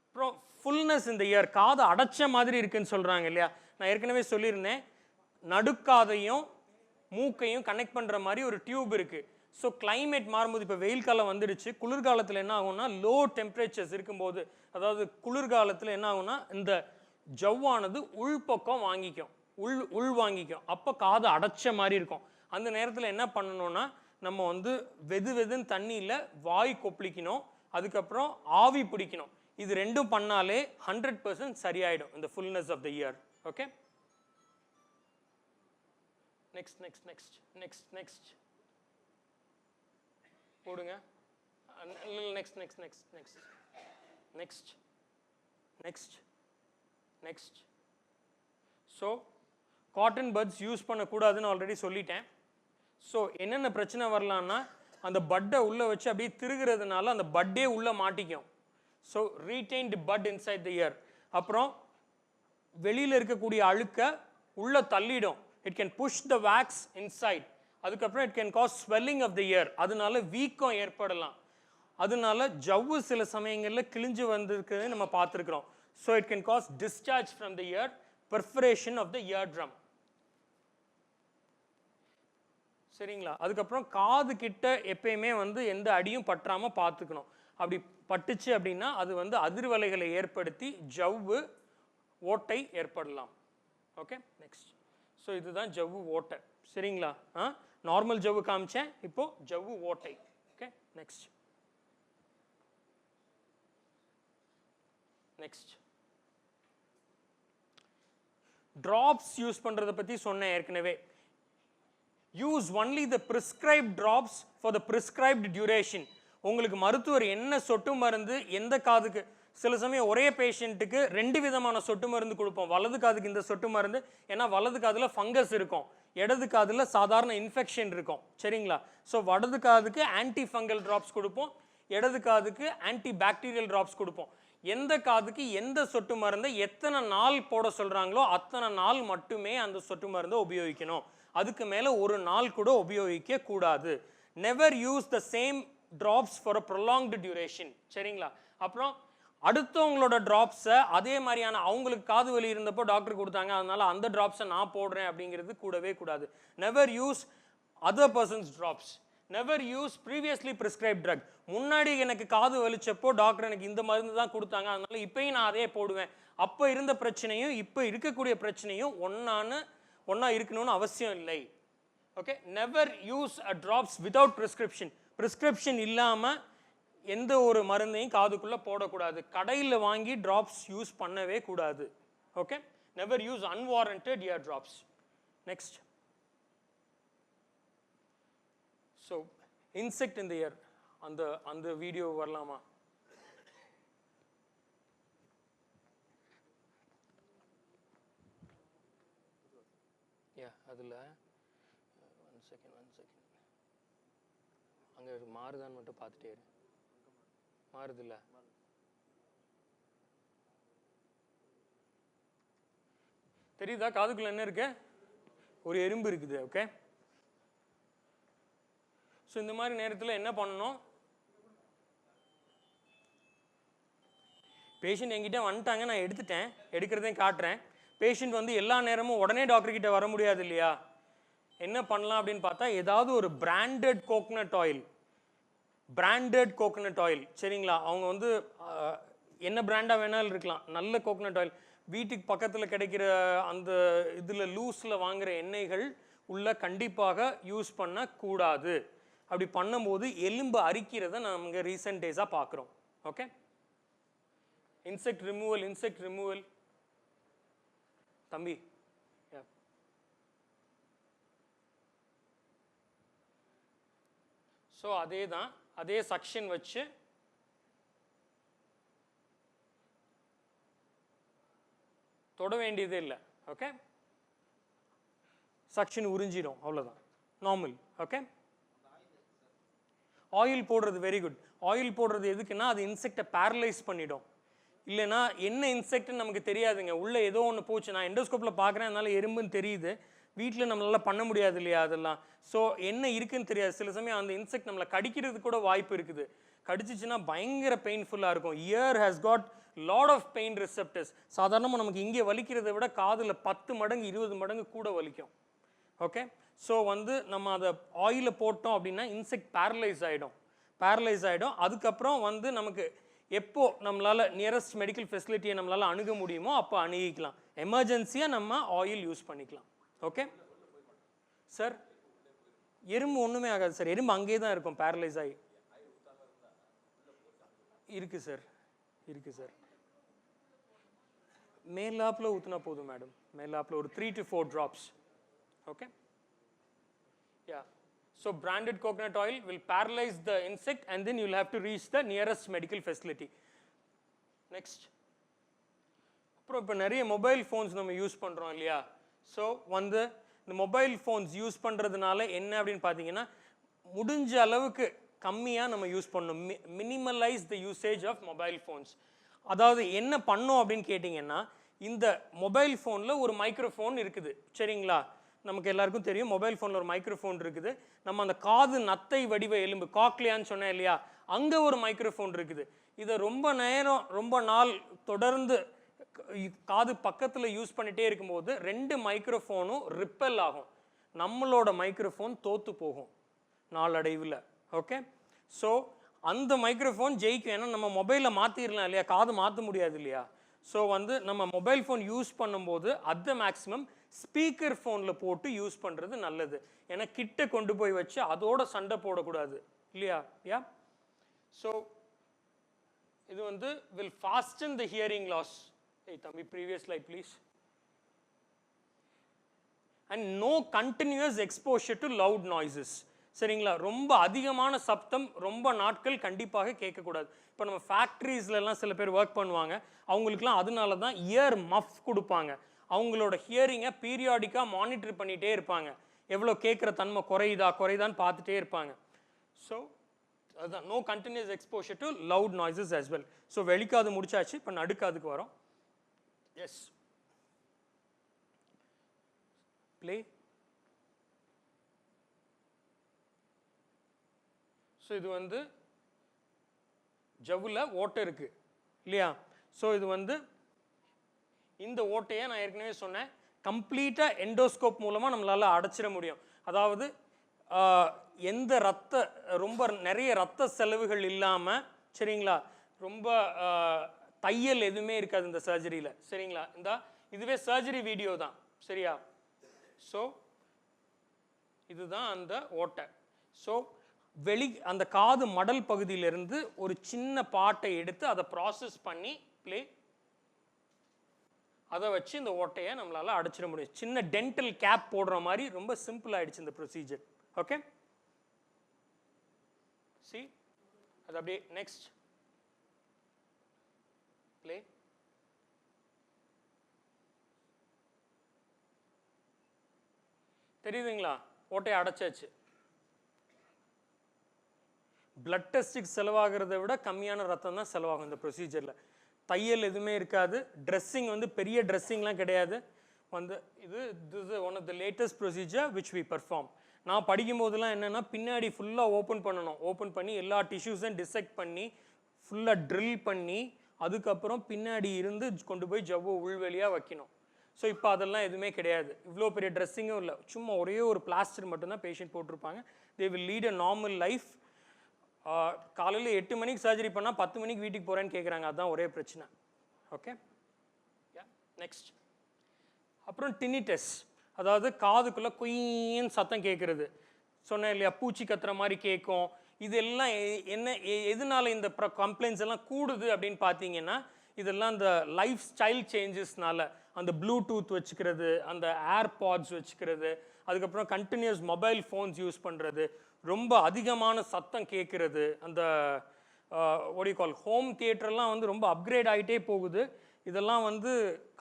S2: அப்புறம் ஃபுல்னஸ் இந்த இயர், காது அடைச்ச மாதிரி இருக்குன்னு சொல்கிறாங்க இல்லையா. நான் ஏற்கனவே சொல்லியிருந்தேன், நடுக்காதையும் மூக்கையும் கனெக்ட் பண்ணுற மாதிரி ஒரு டியூப் இருக்குது. ஸோ கிளைமேட் மாறும்போது, இப்போ வெயில் காலம் வந்துடுச்சு, குளிர்காலத்தில் என்ன ஆகும்னா லோ டெம்பரேச்சர்ஸ் இருக்கும்போது, அதாவது குளிர்காலத்தில் என்ன ஆகும்னா இந்த ஜவ்வானது உள்பக்கம் வாங்கிக்கும், உள் வாங்கிக்கும். அப்போ காது அடைச்ச மாதிரி இருக்கும். அந்த நேரத்தில் என்ன பண்ணணும்னா நம்ம வந்து வெதுன்னு தண்ணியில் வாய் கொப்பளிக்கணும், அதுக்கப்புறம் ஆவி பிடிக்கணும். இது ரெண்டும் பண்ணாலே 100% சரியாயிடும் இந்த fullness of the ear. Okay next next next next next போடுங்க. Next next next next next next next. So cotton buds use பண்ணக்கூடாதுன்னு ஆல்ரெடி சொல்லிட்டேன். ஸோ என்னென்ன பிரச்சனை வரலான்னா, அந்த பட்டை உள்ளே வச்சு அப்படியே திருகிறதுனால அந்த பட்டே உள்ளே மாட்டிக்கும். So retained bud inside the ear. அப்புறம் வெளியில் இருக்கக்கூடிய அழுக்க உள்ளே தள்ளிடும். It can push the wax inside. அதுக்கப்புறம் it can cause swelling of the ear. அதனால வீக்கம் ஏற்படலாம். அதனால ஜவ்வு சில சமயங்களில் கிழிஞ்சு வந்திருக்கிறது நம்ம பார்த்துருக்குறோம். So it can cause discharge from the ear, perforation of the ear drum. சரிங்களா. அதுக்கப்புறம் காது கிட்ட எப்பயுமே வந்து எந்த அடியும் பற்றாமல் பார்த்துக்கணும். அப்படி பட்டுச்சு அப்படின்னா அது வந்து அதிர்வலைகளை ஏற்படுத்தி ஜவ்வு ஓட்டை ஏற்படலாம். Okay next. ஸோ இதுதான் ஜவ்வு ஓட்டை. சரிங்களா. நார்மல் ஜவ்வு காமிச்சேன், இப்போ ஜவ்வு ஓட்டை. Okay next next. Drops use பண்ணுறதை பற்றி சொன்னேன் ஏற்கனவே. Use only the prescribed drops for the prescribed duration. உங்களுக்கு மருத்துவர் என்ன சொட்டு மருந்து எந்த காதுக்கு, சில சமயம் ஒரே பேஷண்ட்டுக்கு 2 விதமான சொட்டு மருந்து கொடுப்போம். வலது காதுக்கு இந்த சொட்டு மருந்து, ஏன்னா வலது காதில் ஃபங்கஸ் இருக்கும், இடது காதில் சாதாரண இன்ஃபெக்ஷன் இருக்கும், சரிங்களா? ஸோ வலது காதுக்கு ஆன்டி ஃபங்கல் ட்ராப்ஸ் கொடுப்போம், இடது காதுக்கு ஆன்டி பாக்டீரியல் ட்ராப்ஸ் கொடுப்போம். எந்த காதுக்கு எந்த சொட்டு மருந்தை எத்தனை நாள் போட சொல்கிறாங்களோ அத்தனை நாள் மட்டுமே அந்த சொட்டு மருந்தை உபயோகிக்கணும். அதுக்கு மேலே ஒரு நாள் கூட உபயோகிக்க கூடாது. Never use the same drops for a prolonged duration, சரிங்களா? அப்புறம் அடுத்தவங்களோட ட்ராப்ஸை அதே மாதிரியான, அவங்களுக்கு காது வலி இருந்தப்போ டாக்டர் கொடுத்தாங்க அதனால அந்த ட்ராப்ஸை நான் போடுறேன் அப்படிங்கிறது கூடவே கூடாது. Never use other persons drops. Never use previously prescribe drug. முன்னாடி எனக்கு காது வலிச்சப்போ டாக்டர் எனக்கு இந்த மருந்து தான் கொடுத்தாங்க அதனால இப்பயும் நான் அதே போடுவேன். அப்போ இருந்த பிரச்சனையும் இப்போ இருக்கக்கூடிய பிரச்சனையும் ஒன்றா இருக்கணும்னு அவசியம் இல்லை. ஓகே, நெவர் யூஸ் அ ட்ராப்ஸ் வித்தவுட் ப்ரிஸ்கிரிப்ஷன். ப்ரிஸ்கிரிப்ஷன் இல்லாமல் எந்த ஒரு மருந்தையும் காதுக்குள்ளே போடக்கூடாது. கடையில் வாங்கி ட்ராப்ஸ் யூஸ் பண்ணவே கூடாது. Okay, never use unwarranted ear drops. Next, so insect in the year, அந்த வீடியோ வரலாமா? அதில் ஒன் செகண்ட் அங்கே மாறுதான்னு மட்டும் பார்த்துட்டே இரு. மாறுது இல்லை? தெரியுதா? காதுக்குள்ள என்ன இருக்கு? ஒரு எறும்பு இருக்குது. ஓகே, ஸோ இந்த மாதிரி நேரத்தில் என்ன பண்ணணும்? பேஷண்ட் என்கிட்ட வந்துட்டாங்க, நான் எடுக்கிறதையும் காட்டுறேன். பேஷண்ட் வந்து எல்லா நேரமும் உடனே டாக்டர்கிட்ட வர முடியாது இல்லையா? என்ன பண்ணலாம் அப்படின்னு பார்த்தா, ஏதாவது ஒரு பிராண்டட் கோகனட் ஆயில், சரிங்களா? அவங்க வந்து என்ன பிராண்டாக வேணாலும் இருக்கலாம், நல்ல கோகனட் ஆயில். வீட்டுக்கு பக்கத்தில் கிடைக்கிற அந்த இதில் லூஸில் வாங்குகிற எண்ணெய்கள் உள்ள கண்டிப்பாக யூஸ் பண்ணக்கூடாது. அப்படி பண்ணும்போது எலும்பு அரிக்கிறத நம்ம ரீசெண்ட் டேஸாக பார்க்குறோம். ஓகே, இன்செக்ட் ரிமூவல் தம்பி. ஸோ அதே சக்ஷன் வச்சு தொட வேண்டியதே இல்லை. ஓகே, சக்ஷன் உறிஞ்சிடும், அவ்வளோதான், நார்மல். ஓகே, ஆயில் போடுறது வெரி குட். ஆயில் போடுறது எதுக்குன்னா அது இன்செக்டை பேரலைஸ் பண்ணிடும். இல்லைன்னா என்ன இன்செக்ட்னு நமக்கு தெரியாதுங்க, உள்ளே ஏதோ ஒன்று போச்சு. நான் எண்டோஸ்கோப்பில் பார்க்குறேன், அதனால எறும்புன்னு தெரியுது, வீட்டில் நம்மளால பண்ண முடியாது இல்லையா அதெல்லாம். ஸோ என்ன இருக்குன்னு தெரியாது. சில சமயம் அந்த இன்செக்ட் நம்மளை கடிக்கிறது கூட வாய்ப்பு இருக்குது. கடிச்சிச்சுன்னா பயங்கர பெயின்ஃபுல்லாக இருக்கும். Ear has got lot of pain receptors. சாதாரணமாக நமக்கு இங்கே வலிக்கிறத விட காதில் 10 மடங்கு 20 மடங்கு கூட வலிக்கும். ஓகே, ஸோ வந்து நம்ம அதை ஆயிலை போட்டோம் அப்படின்னா இன்செக்ட் பேரலைஸ் ஆகிடும். அதுக்கப்புறம் வந்து நமக்கு எப்போ நம்மளால் நியரஸ்ட் மெடிக்கல் ஃபெசிலிட்டியை நம்மளால் அணுக முடியுமோ அப்போ அணுகிக்கலாம். எமர்ஜென்சியாக நம்ம ஆயில் யூஸ் பண்ணிக்கலாம். ஓகே சார், எறும்பு ஒன்றுமே ஆகாது சார், எறும்பு அங்கேயே தான் இருக்கும், பேரலைஸ் ஆகி இருக்கு சார். மேலாப்பில் ஊற்றினா போதும் மேடம், மேலாப்பில் ஒரு 3 to 4 drops. Okay, yeah. So branded coconut oil will paralyze the insect and then you will have to reach the nearest medical facility. Next, அப்புறம் இப்போ நிறைய மொபைல் ஃபோன்ஸ் நம்ம யூஸ் பண்ணுறோம் இல்லையா? ஸோ வந்து இந்த மொபைல் ஃபோன்ஸ் யூஸ் பண்ணுறதுனால என்ன அப்படின்னு பார்த்தீங்கன்னா, முடிஞ்ச அளவுக்கு கம்மியாக நம்ம யூஸ் பண்ணணும். Minimalise the usage of mobile phones. அதாவது என்ன பண்ணோம் அப்படின்னு கேட்டிங்கன்னா, இந்த மொபைல் ஃபோனில் ஒரு மைக்ரோஃபோன் இருக்குது, சரிங்களா? நமக்கு எல்லாருக்கும் தெரியும் மொபைல் ஃபோனில் ஒரு மைக்ரோஃபோன் இருக்குது. நம்ம அந்த காது நத்தை வடிவ எலும்பு காக்லியான்னு சொன்னேன் இல்லையா, அங்கே ஒரு மைக்ரோஃபோன் இருக்குது. இதை ரொம்ப நாள் தொடர்ந்து காது பக்கத்தில் யூஸ் பண்ணிகிட்டே இருக்கும்போது 2 மைக்ரோஃபோனும் ரிப்பல் ஆகும். நம்மளோட மைக்ரோஃபோன் தோற்று போகும் நாளடைவில். ஓகே, ஸோ அந்த மைக்ரோஃபோன் ஜெயிக்கும். ஏன்னா நம்ம மொபைலை மாற்றிடலாம் இல்லையா, காது மாற்ற முடியாது இல்லையா? ஸோ வந்து நம்ம மொபைல் ஃபோன் யூஸ் பண்ணும்போது அட் மேக்ஸிமம் ஸ்பீக்கர் ஃபோனில் போட்டு யூஸ் பண்ணுறது நல்லது. ஏன்னா கிட்ட கொண்டு போய் வச்சு அதோட சண்டை போடக்கூடாது இல்லையா? யா, ஸோ இது வந்து will fasten the hearing loss. Hey தம்பி, previous slide please. And no continuous exposure to loud noises. சரிங்களா? ரொம்ப அதிகமான சப்தம் ரொம்ப நாட்கள் கண்டிப்பாக கேட்கக்கூடாது. இப்போ நம்ம ஃபேக்ட்ரிஸ்லாம் சில பேர் ஒர்க் பண்ணுவாங்க, அவங்களுக்குலாம் அதனால தான் இயர் மஃப் கொடுப்பாங்க. அவங்களோட ஹியரிங்கை பீரியாடிக்காக மானிட்டர் பண்ணிகிட்டே இருப்பாங்க, எவ்வளோ கேட்குற தன்மை குறையுதான்னு பார்த்துட்டே இருப்பாங்க. ஸோ அதுதான் no continuous exposure to loud noises as well. So வெளிக்காது முடிச்சாச்சு, இப்போ நடுக்காதுக்கு வரோம். S, play. ஸோ இது வந்து ஜவ்வில் ஓட்டை இருக்குது இல்லையா? ஸோ இது வந்து இந்த ஓட்டையை நான் ஏற்கனவே சொன்னேன், கம்ப்ளீட்டாக எண்டோஸ்கோப் மூலமாக நம்மளால் அடைச்சிட முடியும். அதாவது எந்த ரொம்ப நிறைய ரத்த செலவுகள் இல்லாமல், சரிங்களா, ரொம்ப தையல் எதுவுமே இருக்காது இந்த சர்ஜரியில். சரிங்களா? இதுவே சர்ஜரி வீடியோ தான். சரியா? ஸோ இதுதான் அந்த ஓட்டை. ஸோ அந்த காது மடல் பகுதியிலிருந்து ஒரு சின்ன பாட்டை எடுத்து அதை ப்ராசஸ் பண்ணி ப்ளே, அதை வச்சு இந்த ஓட்டையை நம்மளால் அடைச்சிட முடியும். சின்ன டென்டல் கேப் போடுற மாதிரி ரொம்ப சிம்பிள் ஆயிடுச்சு இந்த ப்ரொசீஜர். ஓகே, சி அது அப்படியே நெக்ஸ்ட் ப்ளே. தெரியுதுங்களா? ஓட்டையை அடைச்சாச்சு. பிளட் டெஸ்ட்டுக்கு செலவாகிறத விட கம்மியான ரத்தம் தான் செலவாகும் இந்த ப்ரொசீஜரில். தையல் எதுவுமே இருக்காது, ட்ரெஸ்ஸிங் வந்து பெரிய ட்ரெஸ்ஸிங்லாம் கிடையாது. இது one of the latest procedure which we perform. நான் படிக்கும் போதெல்லாம் என்னென்னா, பின்னாடி ஃபுல்லாக ஓப்பன் பண்ணணும், ஓப்பன் பண்ணி எல்லா டிஷ்யூஸையும் டிசெக்ட் பண்ணி ஃபுல்லாக ட்ரில் பண்ணி அதுக்கப்புறம் பின்னாடி இருந்து கொண்டு போய் ஜவ்வு உள்வெளியாக வைக்கணும். ஸோ இப்போ அதெல்லாம் எதுவுமே கிடையாது, இவ்வளோ பெரிய ட்ரெஸ்ஸிங்கும் இல்லை, சும்மா ஒரே ஒரு பிளாஸ்டர் மட்டும்தான் பேஷண்ட் போட்டிருப்பாங்க. They will lead a normal life. காலையில் 8 மணிக்கு சர்ஜரி பண்ணால் 10 மணிக்கு வீட்டுக்கு போகிறேன்னு கேட்குறாங்க, அதுதான் ஒரே பிரச்சனை. Okay, next. அப்புறம் டினிட்டஸ், அதாவது காதுக்குள்ளே குயின்னு சத்தம் கேட்குறது. சொன்னேன் இல்லையா, பூச்சி கத்துற மாதிரி கேட்கும். இதெல்லாம் எதனால இந்த கம்ப்ளைண்ட்ஸ் எல்லாம் கூடுது அப்படின்னு பார்த்தீங்கன்னா, இதெல்லாம் இந்த லைஃப் ஸ்டைல் சேஞ்சஸ்னால, அந்த ப்ளூடூத் வச்சுக்கிறது, அந்த ஏர்பாட்ஸ் வச்சுக்கிறது, அதுக்கப்புறம் கண்டினியூஸ் மொபைல் ஃபோன்ஸ் யூஸ் பண்ணுறது, ரொம்ப அதிகமான சத்தம் கேட்குறது, அந்த கால் ஹோம் தியேட்டர்லாம் வந்து ரொம்ப அப்கிரேட் ஆகிட்டே போகுது. இதெல்லாம் வந்து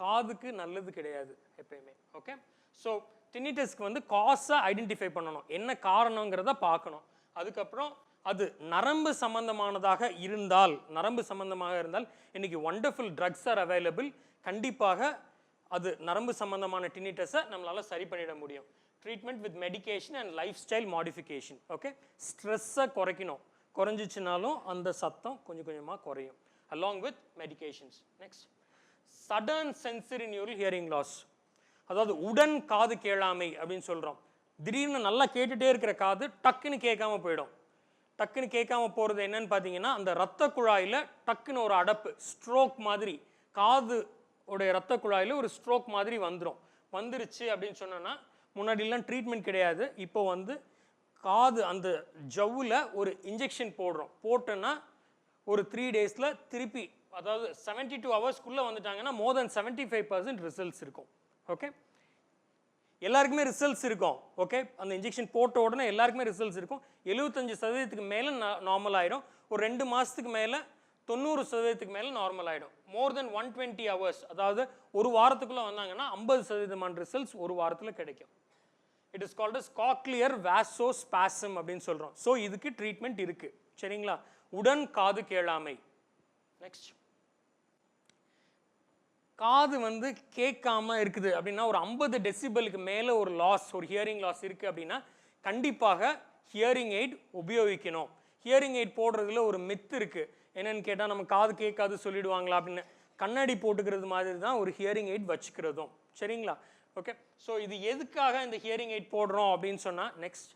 S2: காதுக்கு நல்லது கிடையாது எப்பயுமே. ஓகே, ஸோ டினிட்டஸ்க்கு வந்து காஸை ஐடென்டிஃபை பண்ணணும், என்ன காரணங்கிறத பார்க்கணும். அதுக்கப்புறம் அது நரம்பு சம்பந்தமாக இருந்தால் இன்னைக்கு வண்டர்ஃபுல் ட்ரக்ஸ் ஆர் அவைலபிள். கண்டிப்பாக அது நரம்பு சம்பந்தமான டினிட்டஸை நம்மளால் சரி பண்ணிட முடியும். Treatment with medication and lifestyle modification. Okay, ஸ்ட்ரெஸ்ஸை குறைக்கணும், குறைஞ்சிச்சுனாலும் அந்த சத்தம் கொஞ்சம் கொஞ்சமாக குறையும் along with medications. Next, sudden sensory neural hearing loss, அதாவது உடன் காது கேளாமை அப்படின்னு சொல்கிறோம். திடீர்னு நல்லா கேட்டுகிட்டே இருக்கிற காது டக்குன்னு கேட்காம போயிடும். டக்குன்னு கேட்காம போகிறது என்னன்னு பார்த்தீங்கன்னா, அந்த ரத்த குழாயில் டக்குன்னு ஒரு அடப்பு, ஸ்ட்ரோக் மாதிரி, காது உடைய ரத்த குழாயில் ஒரு ஸ்ட்ரோக் மாதிரி வந்துருச்சு அப்படின்னு சொன்னோன்னா, முன்னாடிலாம் ட்ரீட்மெண்ட் கிடையாது. இப்போ வந்து காது அந்த ஜவ்வில் ஒரு இன்ஜெக்ஷன் போட்டோன்னா ஒரு 3 டேஸில் திருப்பி, அதாவது 72 ஹவர்ஸ்க்குள்ளே வந்துட்டாங்கன்னா மோர் தென் 75% ரிசல்ட்ஸ் இருக்கும். ஓகே, எல்லாருக்குமே ரிசல்ட்ஸ் இருக்கும். ஓகே, அந்த இன்ஜெக்ஷன் போட்ட உடனே எல்லாருக்குமே ரிசல்ட்ஸ் இருக்கும். 75% மேலே நார்மல் ஆகிடும். ஒரு 2 மாதத்துக்கு மேலே 90% மேலே நார்மல் ஆகிடும். மோர் தென் 120 ஹவர்ஸ், அதாவது ஒரு வாரத்துக்குள்ளே வந்தாங்கன்னா 50% ரிசல்ட்ஸ் ஒரு வாரத்தில் கிடைக்கும். It is called as cochlear vasospasm அப்படின்னு சொல்கிறோம். ஸோ இதுக்கு ட்ரீட்மெண்ட் இருக்குது. சரிங்களா? உடன் காது கேளாமை. நெக்ஸ்ட், காது வந்து கேட்காம இருக்குது அப்படின்னா, ஒரு 50 டெசிபலுக்கு மேலே ஒரு லாஸ், ஒரு ஹியரிங் லாஸ் இருக்குது அப்படின்னா கண்டிப்பாக ஹியரிங் எய்ட் உபயோகிக்கணும். ஹியரிங் எய்ட் போடுறதுல ஒரு மித்து இருக்குது. என்னன்னு கேட்டால், நம்ம காது கேட்காது சொல்லிடுவாங்களா அப்படின்னு. கண்ணாடி போட்டுக்கிறது மாதிரி தான் ஒரு ஹியரிங் எய்ட் வச்சுக்கிறதும். சரிங்களா? ஓகே, ஸோ இது எதுக்காக இந்த ஹியரிங் எய்ட் போடுறோம் அப்படின்னு சொன்னால், நெக்ஸ்ட்,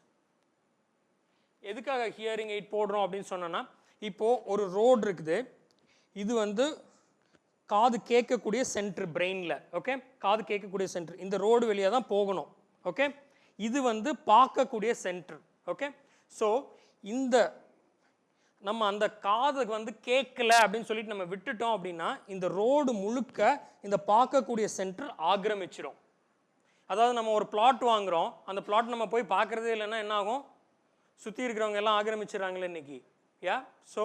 S2: எதுக்காக ஹியரிங் எய்ட் போடுறோம் அப்படின்னு சொன்னோன்னா, இப்போது ஒரு ரோடு இருக்குது, இது வந்து காது கேட்கக்கூடிய சென்டர் பிரெயினில். ஓகே, காது கேட்கக்கூடிய சென்டர் இந்த ரோடு வழியாக தான் போகணும். ஓகே, இது வந்து பார்க்கக்கூடிய சென்டர். ஓகே, ஸோ இந்த நம்ம அந்த காது வந்து கேட்கல அப்படின்னு சொல்லிட்டு நம்ம விட்டுட்டோம் அப்படின்னா, இந்த ரோடு முழுக்க இந்த பார்க்கக்கூடிய சென்டர் ஆக்கிரமிச்சிடும். அதாவது நம்ம ஒரு பிளாட் வாங்குகிறோம், அந்த பிளாட் நம்ம போய் பார்க்குறதே இல்லைன்னா என்ன ஆகும்? சுற்றி இருக்கிறவங்க எல்லாம் ஆக்கிரமிச்சிடறாங்களே இன்னைக்கு. யா, ஸோ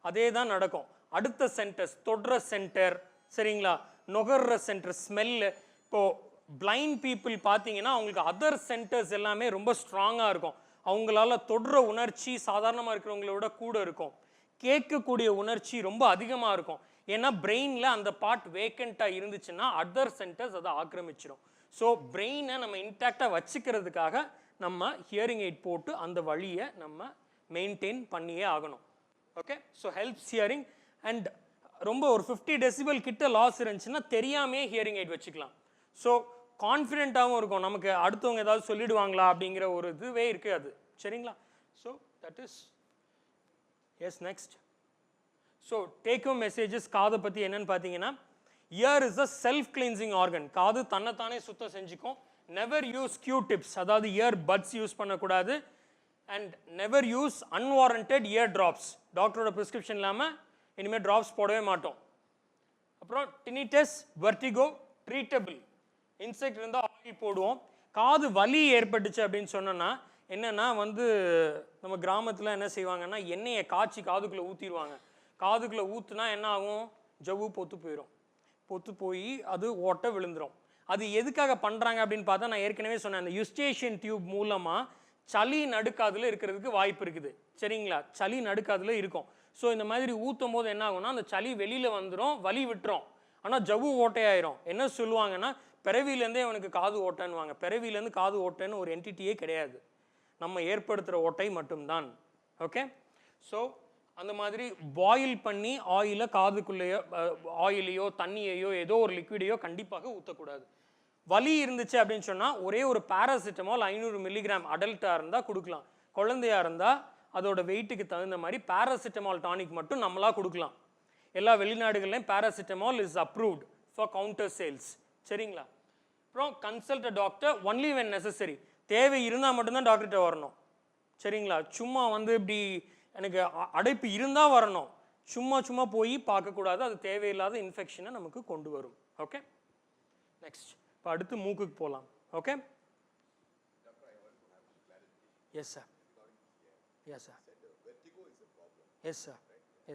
S2: அதே தான் நடக்கும். அடுத்த சென்டர்ஸ், தொடுற சென்டர், சரிங்களா, நுகர்ற சென்டர், ஸ்மெல்லு. இப்போது பிளைண்ட் பீப்புள் பார்த்தீங்கன்னா அவங்களுக்கு அதர் சென்டர்ஸ் எல்லாமே ரொம்ப ஸ்ட்ராங்காக இருக்கும். அவங்களால தொடுற உணர்ச்சி சாதாரணமாக இருக்கிறவங்கள விட கூட இருக்கும். கேட்கக்கூடிய உணர்ச்சி ரொம்ப அதிகமாக இருக்கும். ஏன்னா பிரெயினில் அந்த பார்ட் வேக்கண்ட்டாக இருந்துச்சுன்னா அதர் சென்டர்ஸ் அதை ஆக்கிரமிச்சிடும். ஸோ பிரெயினை நம்ம இன்டாக்டாக வச்சுக்கிறதுக்காக நம்ம ஹியரிங் எய்ட் போட்டு அந்த வழியை நம்ம மெயின்டைன் பண்ணியே ஆகணும். Okay, so helps hearing. And ரொம்ப ஒரு 50 டெசிபல் கிட்ட லாஸ் இருந்துச்சுன்னா தெரியாமே ஹியரிங் எய்ட் வச்சுக்கலாம். ஸோ கான்ஃபிடென்ட்டாகவும் இருக்கும், நமக்கு அடுத்தவங்க ஏதாவது சொல்லிடுவாங்களா அப்படிங்கிற ஒரு இதுவே இருக்காது. சரிங்களா? So that is yes. Next, so take home messages காதை பற்றி என்னன்னு பார்த்தீங்கன்னா, ear is a self cleansing organ. காது தன்னைத்தானே சுத்தம் செஞ்சுக்கும். நெவர் யூஸ் கியூ டிப்ஸ், அதாவது இயர் பட்ஸ் யூஸ் பண்ணக்கூடாது. And never use unwarranted ear drops. டாக்டரோட ப்ரிஸ்கிரிப்ஷன் இல்லாமல் இனிமேல் ட்ராப்ஸ் போடவே மாட்டோம். அப்புறம் டினிட்டஸ், வெர்டிகோ ட்ரீட்டபிள். இன்செக்ட் இருந்தால் ஆயில் போடுவோம். காது வலி ஏற்பட்டுச்சு அப்படின்னு சொன்னோன்னா என்னென்னா வந்து நம்ம கிராமத்தில் என்ன செய்வாங்கன்னா எண்ணெயை காய்ச்சி காதுக்குள்ளே ஊற்றிடுவாங்க. காதுக்குள்ளே ஊற்றுனா என்ன ஆகும்? ஜவ்வு பொத்து போயிடும். பொத்து போய் அது ஓட்டை விழுந்துடும். அது எதுக்காக பண்ணுறாங்க அப்படின்னு பார்த்தா, நான் ஏற்கனவே சொன்னேன், அந்த யுஸ்டேஷியன் டியூப் மூலமாக சளி நடுக்காதில் இருக்கிறதுக்கு வாய்ப்பு இருக்குது. சரிங்களா? சளி நடுக்காதில் இருக்கும். ஸோ இந்த மாதிரி ஊற்றும் போது என்ன ஆகும்னா அந்த சளி வெளியில் வந்துடும், வலி விட்டுரும். ஆனால் ஜவ்வு ஓட்டையாயிரும். என்ன சொல்லுவாங்கன்னா பிறவிலேருந்தே அவனுக்கு காது ஓட்டைன்னுவாங்க. பிறவிலேருந்து காது ஓட்டைன்னு ஒரு என்டிட்டியே கிடையாது, நம்ம ஏற்படுத்துகிற ஓட்டை மட்டும்தான். ஓகே, ஸோ அந்த மாதிரி பாயில் பண்ணி ஆயிலை காதுக்குள்ளேயோ ஆயிலையோ தண்ணியையோ ஏதோ ஒரு லிக்விடையோ கண்டிப்பாக ஊற்றக்கூடாது. வலி இருந்துச்சு அப்படின்னு சொன்னால் ஒரே ஒரு பேராசிட்டமால் 500 மில்லிகிராம் அடல்ட்டாக இருந்தால் கொடுக்கலாம். குழந்தையாக இருந்தால் அதோட வெயிட்டுக்கு தகுந்த மாதிரி பேராசிட்டமால் டானிக் மட்டும் நம்மளாக கொடுக்கலாம். எல்லா வெளிநாடுகள்லையும் paracetamol is approved for counter sales. சரிங்களா? அப்புறம் consult a doctor only when necessary. தேவை இருந்தால் மட்டும்தான் டாக்டர்கிட்ட வரணும். சரிங்களா? சும்மா வந்து இப்படி எனக்கு அடைப்பு இருந்தால் வரணும், சும்மா போய் பார்க்கக்கூடாது. அது தேவையில்லாத இன்ஃபெக்ஷனை நமக்கு கொண்டு வரும். Okay, next. இப்போ அடுத்து மூக்குக்கு போகலாம். Okay, S sir, yes sir, yes sir,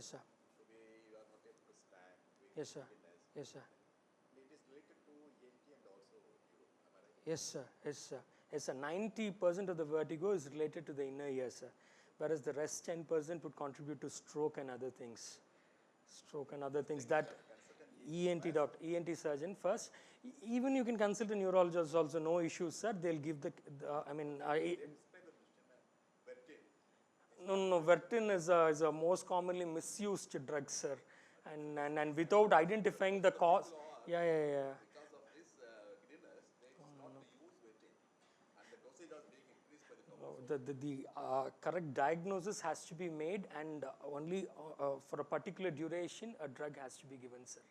S2: yes sir, yes sir, yes sir, yes sir, yes sir, yes sir. 90% of the vertigo is related to the inner ear, sir, whereas the rest 10% would contribute to stroke and other things. That ENT doctor, ENT surgeon first. Even you can consult a neurologist also, no issues, sir. They'll give the no, Vertin is a most commonly misused drug, sir, and without identifying the cause. Yeah. The correct diagnosis has to be made, and only for a particular duration a drug has to be given, sir.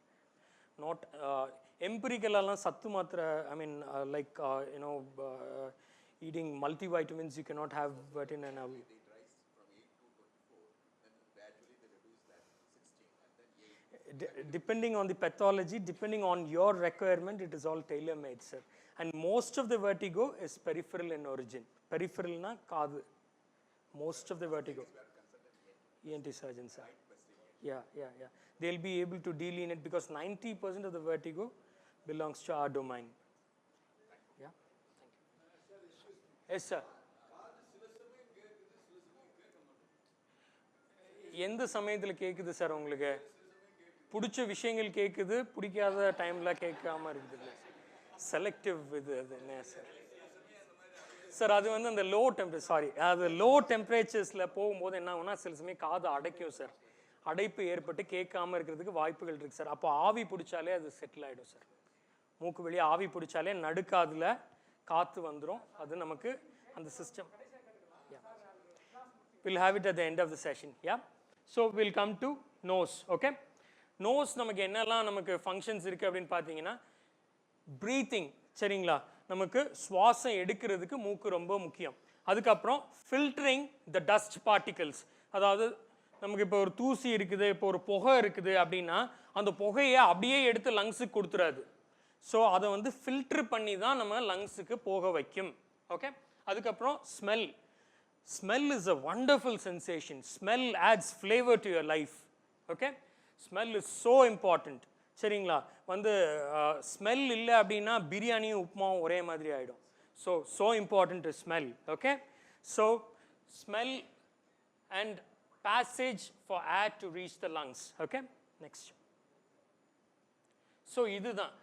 S2: Not empirical sattu matra. I mean, like eating multivitamins, you cannot have Vertin and depending on the pathology, depending on your requirement, it is all tailor made, sir. And most of the vertigo is peripheral in origin. Peripheral na kaadu. Most of the vertigo. ENT surgeons, sir. Yeah. They'll be able to deal in it because 90% of the vertigo belongs to our domain. Yeah. Thank you. Yes, sir. எந்த சமயத்தில் கேட்குது சார் உங்களுக்கு? பிடிச்ச விஷயங்கள் கேட்குது, பிடிக்காத டைமில் கேட்காம இருக்குது. செலக்டிவ் இது அது என்ன சார்? சார் அது வந்து அந்த லோ டெம்பரேச்சர்ஸில் போகும்போது என்ன ஆகும்னா சில சமயம் காது அடைக்கும் சார். அடைப்பு ஏற்பட்டு கேட்காம இருக்கிறதுக்கு வாய்ப்புகள் இருக்குது சார். அப்போ ஆவி பிடிச்சாலே அது செட்டில் ஆகிடும் சார். மூக்கு வெளியே ஆவி பிடிச்சாலே நடுக்காதில் காற்று வந்துடும். அது நமக்கு அந்த system. We'll have it at the end of the session. Yeah. So we'll come to nose. Okay. Nose நமக்கு என்னெல்லாம் நமக்கு ஃபங்க்ஷன்ஸ் இருக்குது அப்படின்னு பார்த்தீங்கன்னா, ப்ரீத்திங். சரிங்களா? நமக்கு சுவாசம் எடுக்கிறதுக்கு மூக்கு ரொம்ப முக்கியம். அதுக்கப்புறம் ஃபில்டரிங் த டஸ்ட் பார்ட்டிகல்ஸ். அதாவது நமக்கு இப்போ ஒரு தூசி இருக்குது, இப்போ ஒரு புகை இருக்குது அப்படின்னா அந்த புகையை அப்படியே எடுத்து லங்ஸுக்கு கொடுத்துறாது. ஸோ அதை வந்து ஃபில்டர் பண்ணி தான் நம்ம லங்ஸுக்கு போக வைக்கும். ஓகே, அதுக்கப்புறம் smell. Smell is a wonderful sensation. Smell adds flavour to your life. Okay, smell is so important. சரிங்களா, வந்து ஸ்மெல் இல்லை அப்படின்னா பிரியாணியும் உப்புமாவும் ஒரே மாதிரி ஆகிடும். So important smell. Okay, so smell and passage for air to reach the lungs. Okay, next. So இதுதான்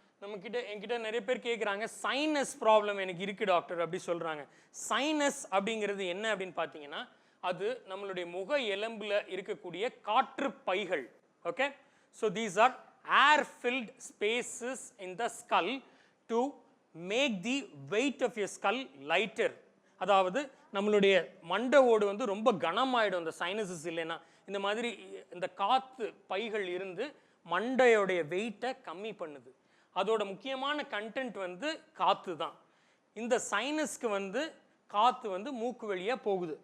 S2: என்கிட்ட நிறைய பேர் கேட்குறாங்க, சைனஸ் ப்ராப்ளம் எனக்கு இருக்குது டாக்டர் அப்படி சொல்கிறாங்க. சைனஸ் அப்படிங்கிறது என்ன அப்படின்னு பார்த்தீங்கன்னா, அது நம்மளுடைய முக எலும்பில் இருக்கக்கூடிய காற்று பைகள். Okay, so these are air filled spaces in the skull to make the weight of your skull lighter. அதாவது நம்மளுடைய மண்டை ஓடு வந்து ரொம்ப கனமாயிடும் இந்த சைனஸஸ் இல்லைன்னா. இந்த மாதிரி இந்த காற்று பைகள் இருந்து மண்டையோடைய வெயிட்டை கம்மி பண்ணுது. அதோட முக்கியமான கண்டென்ட் வந்து காற்று தான். இந்த சைனஸ்க்கு வந்து காற்று வந்து மூக்கு வழியாக போகுது.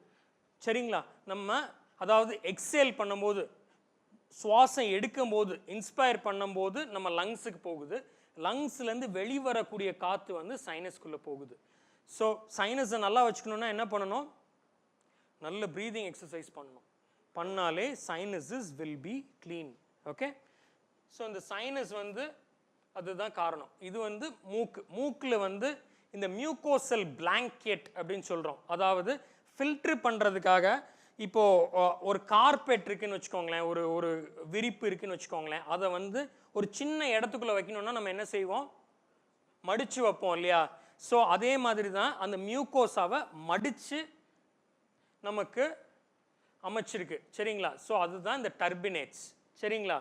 S2: சரிங்களா, நம்ம அதாவது எக்ஸேல் பண்ணும்போது, சுவாசம் எடுக்கும்போது, இன்ஸ்பயர் பண்ணும்போது நம்ம லங்ஸுக்கு போகுது. லங்ஸ்லேருந்து வெளிவரக்கூடிய காற்று வந்து சைனஸ்குள்ளே போகுது. ஸோ சைனஸை நல்லா வச்சுக்கணுன்னா என்ன பண்ணணும்? நல்ல ப்ரீதிங் எக்ஸசைஸ் பண்ணணும். பண்ணாலே sinuses will be clean. Okay, so இந்த சைனஸ் வந்து அதுதான் காரணம். இது வந்து மூக்கில் வந்து இந்த மியூகோசல் பிளாங்கெட் அப்படின்னு சொல்கிறோம். அதாவது ஃபில்ட்ரு பண்ணுறதுக்காக இப்போது ஒரு கார்பெட் இருக்குன்னு வச்சுக்கோங்களேன், ஒரு விரிப்பு இருக்குன்னு வச்சுக்கோங்களேன், அதை வந்து ஒரு சின்ன இடத்துக்குள்ளே வைக்கணும்னா நம்ம என்ன செய்வோம்? மடித்து வைப்போம் இல்லையா? ஸோ அதே மாதிரி தான் அந்த மியூகோசாவை மடித்து நமக்கு அமைச்சிருக்கு. சரிங்களா, ஸோ அதுதான் இந்த டர்பினேட்ஸ். சரிங்களா,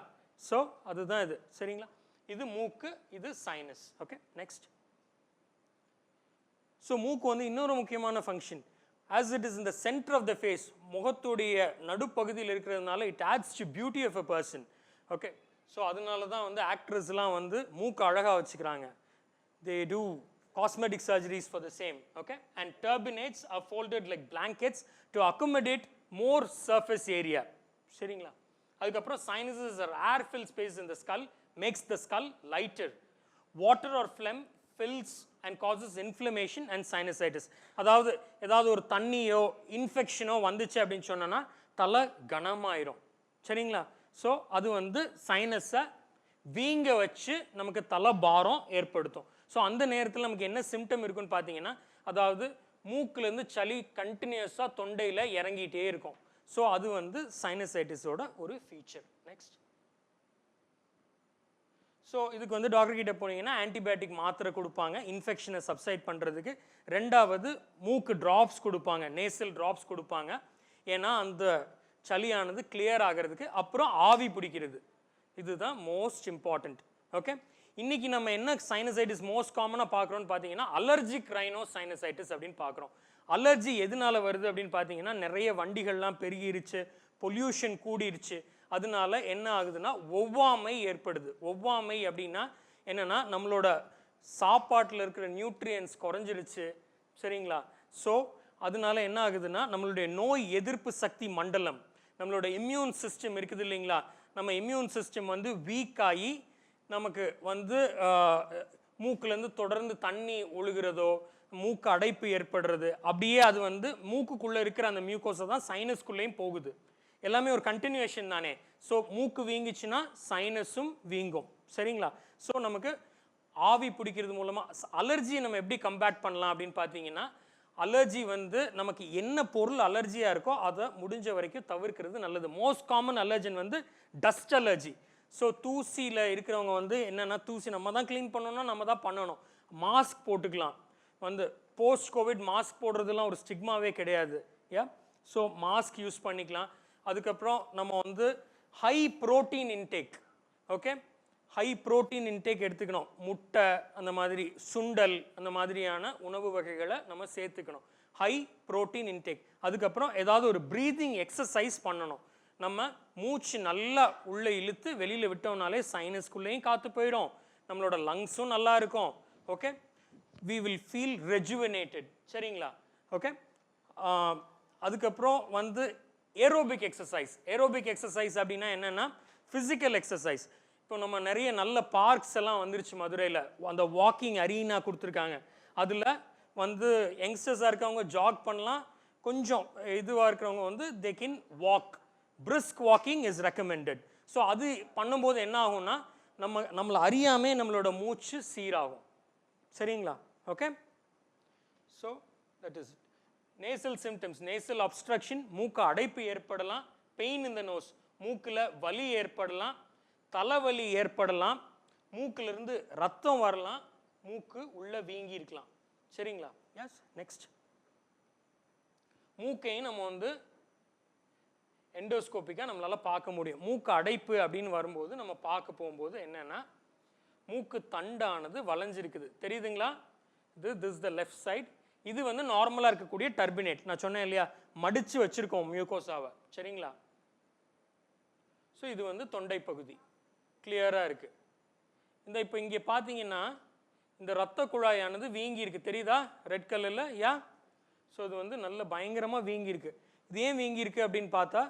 S2: ஸோ அதுதான் இது. சரிங்களா, இது மூக்கு, இது சைனஸ். Okay, next. ஸோ மூக்கு வந்து இன்னொரு முக்கியமான function. As it is in the centre of the face, முகத்துடைய நடுப்பகுதியில் இருக்கிறதுனால it adds to beauty of a person. Okay, so அதனால தான் வந்து ஆக்ட்ரஸ்லாம் வந்து மூக்கு அழகாக வச்சுக்கிறாங்க. They do cosmetic surgeries for the same. Okay, and turbinates are folded like blankets to accommodate more surface area. சரிங்களா, அதுக்கப்புறம் sinuses are air filled space in the skull, makes the skull lighter. Water or phlegm fills and causes inflammation and sinusitis. அதாவது ஏதாவது ஒரு தண்ணியோ இன்ஃபெக்ஷனோ வந்துச்சு அப்படின்னு சொன்னோன்னா தலை கனமாயிரும். சரிங்களா, ஸோ அது வந்து சைனஸை வீங்க வச்சு நமக்கு தலை பாரம் ஏற்படுத்தும். ஸோ அந்த நேரத்தில் நமக்கு என்ன சிம்டம் இருக்குன்னு பார்த்தீங்கன்னா, அதாவது மூக்குலேருந்து சளி கண்டினியூஸாக தொண்டையில் இறங்கிட்டே இருக்கும். ஸோ அது வந்து சைனசைட்டிஸோட ஒரு ஃபீச்சர். நெக்ஸ்ட். ஸோ இதுக்கு வந்து டாக்டர் கிட்ட போனீங்கன்னா ஆன்டிபயோட்டிக் மாத்திரை கொடுப்பாங்க இன்ஃபெக்ஷனை சப்சைட் பண்ணுறதுக்கு. ரெண்டாவது மூக்கு ட்ராப்ஸ் கொடுப்பாங்க, நேசல் ட்ராப்ஸ் கொடுப்பாங்க, ஏன்னா அந்த சளியானது கிளியர் ஆகிறதுக்கு. அப்புறம் ஆவி பிடிக்கிறது, இதுதான் மோஸ்ட் இம்பார்ட்டண்ட். ஓகே, இன்னைக்கு நம்ம என்ன சைனசைட்டிஸ் மோஸ்ட் காமனாக பார்க்குறோன்னு பார்த்தீங்கன்னா அலர்ஜிக் ரைனோ சைனசைட்டிஸ் அப்படின்னு பார்க்குறோம். அலர்ஜி எதனால வருது அப்படின்னு பார்த்தீங்கன்னா, நிறைய வண்டிகள்லாம் பெருகிருச்சு, பொல்யூஷன் கூடிருச்சு. அதனால என்ன ஆகுதுன்னா ஒவ்வாமை ஏற்படுது. ஒவ்வாமை அப்படின்னா என்னன்னா, நம்மளோட சாப்பாட்டில் இருக்கிற நியூட்ரியன்ஸ் குறைஞ்சிருச்சு. சரிங்களா, ஸோ அதனால என்ன ஆகுதுன்னா நம்மளுடைய நோய் எதிர்ப்பு சக்தி மண்டலம், நம்மளோட இம்யூன் சிஸ்டம் இருக்குது இல்லைங்களா, நம்ம இம்யூன் சிஸ்டம் வந்து வீக் ஆகி நமக்கு வந்து மூக்குலேருந்து தொடர்ந்து தண்ணி ஒழுகிறதோ, மூக்கு அடைப்பு ஏற்படுறது, அப்படியே அது வந்து மூக்குக்குள்ளே இருக்கிற அந்த மியூக்கோஸை தான் சைனஸ்குள்ளேயும் போகுது. எல்லாமே ஒரு கண்டினியூஷன் தானே. ஸோ மூக்கு வீங்கிச்சுன்னா சைனஸும் வீங்கும். சரிங்களா, ஸோ நமக்கு ஆவி பிடிக்கிறது மூலமாக அலர்ஜியை நம்ம எப்படி கம்பேட் பண்ணலாம் அப்படின்னு பார்த்தீங்கன்னா, அலர்ஜி வந்து நமக்கு என்ன பொருள் அலர்ஜியாக இருக்கோ அதை முடிஞ்ச வரைக்கும் தவிர்க்கிறது நல்லது. மோஸ்ட் காமன் அலர்ஜன் வந்து டஸ்ட் அலர்ஜி. ஸோ தூசியில் இருக்கிறவங்க வந்து என்னென்னா, தூசி நம்ம தான் க்ளீன் பண்ணணும்னா நம்ம தான் பண்ணணும். மாஸ்க் போட்டுக்கலாம். வந்து போஸ்ட் கோவிட் மாஸ்க் போடுறதுலாம் ஒரு ஸ்டிக்மாவே கிடையாது. ஸோ மாஸ்க் யூஸ் பண்ணிக்கலாம். அதுக்கப்புறம் நம்ம வந்து high protein intake. Okay, high protein intake எடுத்துக்கணும். முட்டை, அந்த மாதிரி சுண்டல், அந்த மாதிரியான உணவு வகைகளை நம்ம சேர்த்துக்கணும். High protein intake. அதுக்கப்புறம் ஏதாவது ஒரு ப்ரீதிங் எக்ஸசைஸ் பண்ணணும். நம்ம மூச்சு நல்லா உள்ளே இழுத்து வெளியில் விட்டோம்னாலே சைனஸ்குள்ளேயும் காற்று போயிடும், நம்மளோட லங்ஸும் நல்லா இருக்கும். Okay, we will feel rejuvenated. சரிங்களா, ஓகே. அதுக்கப்புறம் வந்து ஏரோபிக் எக்ஸசைஸ். ஏரோபிக் எக்ஸசைஸ் அப்படின்னா என்னென்னா, ஃபிசிக்கல் எக்ஸசைஸ். இப்போ நம்ம நிறைய நல்ல பார்க்ஸ் எல்லாம் வந்துருச்சு மதுரையில், அந்த வாக்கிங் அரீனா கொடுத்துருக்காங்க. அதில் வந்து யங்ஸ்டர்ஸாக இருக்கவங்க ஜாக் பண்ணலாம், கொஞ்சம் இதுவாக இருக்கிறவங்க வந்து they can walk. Brisk walking is recommended. So அது பண்ணும்போது என்ன ஆகும்னா நம்மளை அறியாமே நம்மளோட மூச்சு சீராகும். சரிங்களா? Okay. So that is nasal symptoms. Nasal obstruction, மூக்கு அடைப்பு ஏற்படலாம். பெயின் இன் த நோஸ், மூக்கில் வலி ஏற்படலாம், தலைவலி ஏற்படலாம், மூக்கிலிருந்து ரத்தம் வரலாம், மூக்கு உள்ள வீங்கி இருக்கலாம். சரிங்களா? எஸ். நெக்ஸ்ட், மூக்கையும் நம்ம வந்து எண்டோஸ்கோப்பிக்காக நம்மளால் பார்க்க முடியும். மூக்கு அடைப்பு அப்படின்னு வரும்போது நம்ம பார்க்க போகும்போது என்னென்னா, மூக்கு தண்டானது வளைஞ்சிருக்குது. தெரியுதுங்களா? This the left side. இது வந்து நார்மலாக இருக்கக்கூடிய டர்பினேட். நான் சொன்னேன் இல்லையா, மடித்து வச்சுருக்கோம் மியூகோசாவை. சரிங்களா? ஸோ இது வந்து தொண்டை பகுதி கிளியராக இருக்குது. இந்த இப்போ இங்கே பார்த்தீங்கன்னா இந்த இரத்த குழாயானது வீங்கி இருக்குது. தெரியுதா ரெட் கலரில்? யா. ஸோ இது வந்து நல்ல பயங்கரமாக வீங்கி இருக்கு. இது ஏன் வீங்கி இருக்கு அப்படின்னு பார்த்தா,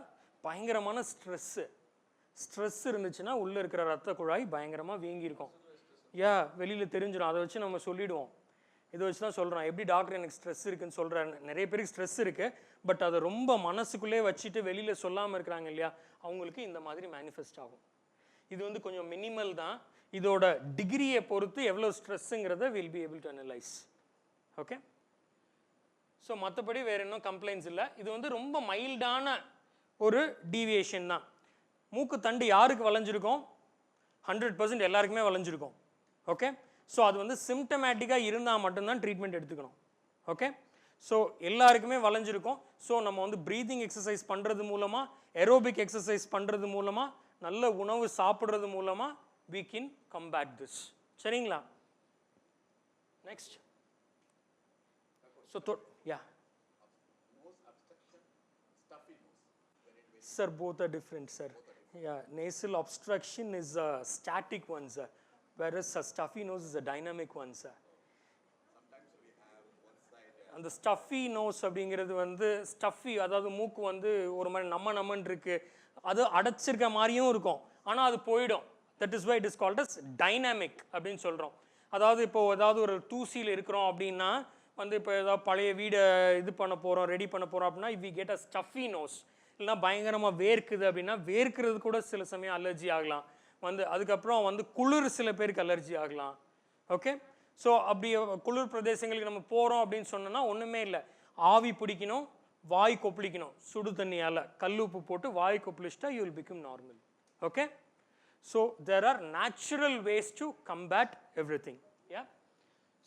S2: பயங்கரமான ஸ்ட்ரெஸ் இருந்துச்சுன்னா உள்ளே இருக்கிற ரத்த குழாய் பயங்கரமாக வீங்கி இருக்கும். யா, வெளியில் தெரிஞ்சிடும். அதை வச்சு நம்ம சொல்லிவிடுவோம். இதை வச்சு தான் சொல்கிறோம். எப்படி டாக்டர் எனக்கு ஸ்ட்ரெஸ் இருக்குன்னு சொல்கிறேன். நிறைய பேருக்கு ஸ்ட்ரெஸ் இருக்குது, பட் அதை ரொம்ப மனசுக்குள்ளே வச்சுட்டு வெளியில் சொல்லாமல் இருக்கிறாங்க இல்லையா, அவங்களுக்கு இந்த மாதிரி மேனிஃபெஸ்ட் ஆகும். இது வந்து கொஞ்சம் மினிமல் தான். இதோட டிகிரியை பொறுத்து எவ்வளோ ஸ்ட்ரெஸ்ஸுங்கிறத will be able to analyse. Okay. So மற்றபடி வேறு இன்னும் கம்ப்ளைண்ட்ஸ் இல்லை. இது வந்து ரொம்ப மைல்டான ஒரு டீவியேஷன் தான். மூக்கு தண்டு யாருக்கு வளைஞ்சிருக்கும்? 100% எல்லாருக்குமே வளைஞ்சிருக்கும். ஓகே. ஸோ அது வந்து சிம்டமேட்டிக்காக இருந்தால் மட்டும்தான் ட்ரீட்மெண்ட் எடுத்துக்கணும். ஓகே. ஸோ எல்லாருக்குமே வளைஞ்சிருக்கும். ஸோ நம்ம வந்து ப்ரீதிங் எக்ஸசைஸ் பண்ணுறது மூலமாக, ஏரோபிக் எக்ஸசைஸ் பண்ணுறது மூலமாக, நல்ல உணவு சாப்பிட்றது மூலமாக we can combat this. சரிங்களா? Next. So yeah. Sir, both are different, sir. Yeah, nasal obstruction is a static one, sir, whereas a stuffy nose is a dynamic one, sir. அந்த ஸ்டஃபி நோஸ் அப்படிங்கிறது வந்து ஸ்டஃபி, அதாவது மூக்கு வந்து ஒரு மாதிரி நம்மன்னு இருக்கு, அது அடைச்சிருக்க மாதிரியும் இருக்கும், ஆனால் அது போயிடும். That is why it is called as dynamic அப்படின்னு சொல்கிறோம். அதாவது இப்போ ஏதாவது ஒரு தூசியில் இருக்கிறோம் அப்படின்னா வந்து, இப்போ ஏதாவது பழைய வீடை இது பண்ண போகிறோம், ரெடி பண்ண போகிறோம் அப்படின்னா, we get a stuffy nose. இல்லைனா பயங்கரமாக வேர்க்குது அப்படின்னா, வேர்க்கிறது கூட சில சமயம் அலர்ஜி ஆகலாம். வந்து அதுக்கப்புறம் வந்து குளிர் சில பேருக்கு அலர்ஜி ஆகலாம். ஓகே. ஸோ அப்படி குளிர் பிரதேசங்களுக்கு நம்ம போகிறோம் அப்படின்னு சொன்னோன்னா ஒன்றுமே இல்லை, ஆவி பிடிக்கணும், வாய் கொப்பளிக்கணும், சுடு தண்ணியால் கல் உப்பு போட்டு வாய் கொப்பளிச்சிட்டா you will become normal. Okay. So there are natural ways to combat everything. Yeah.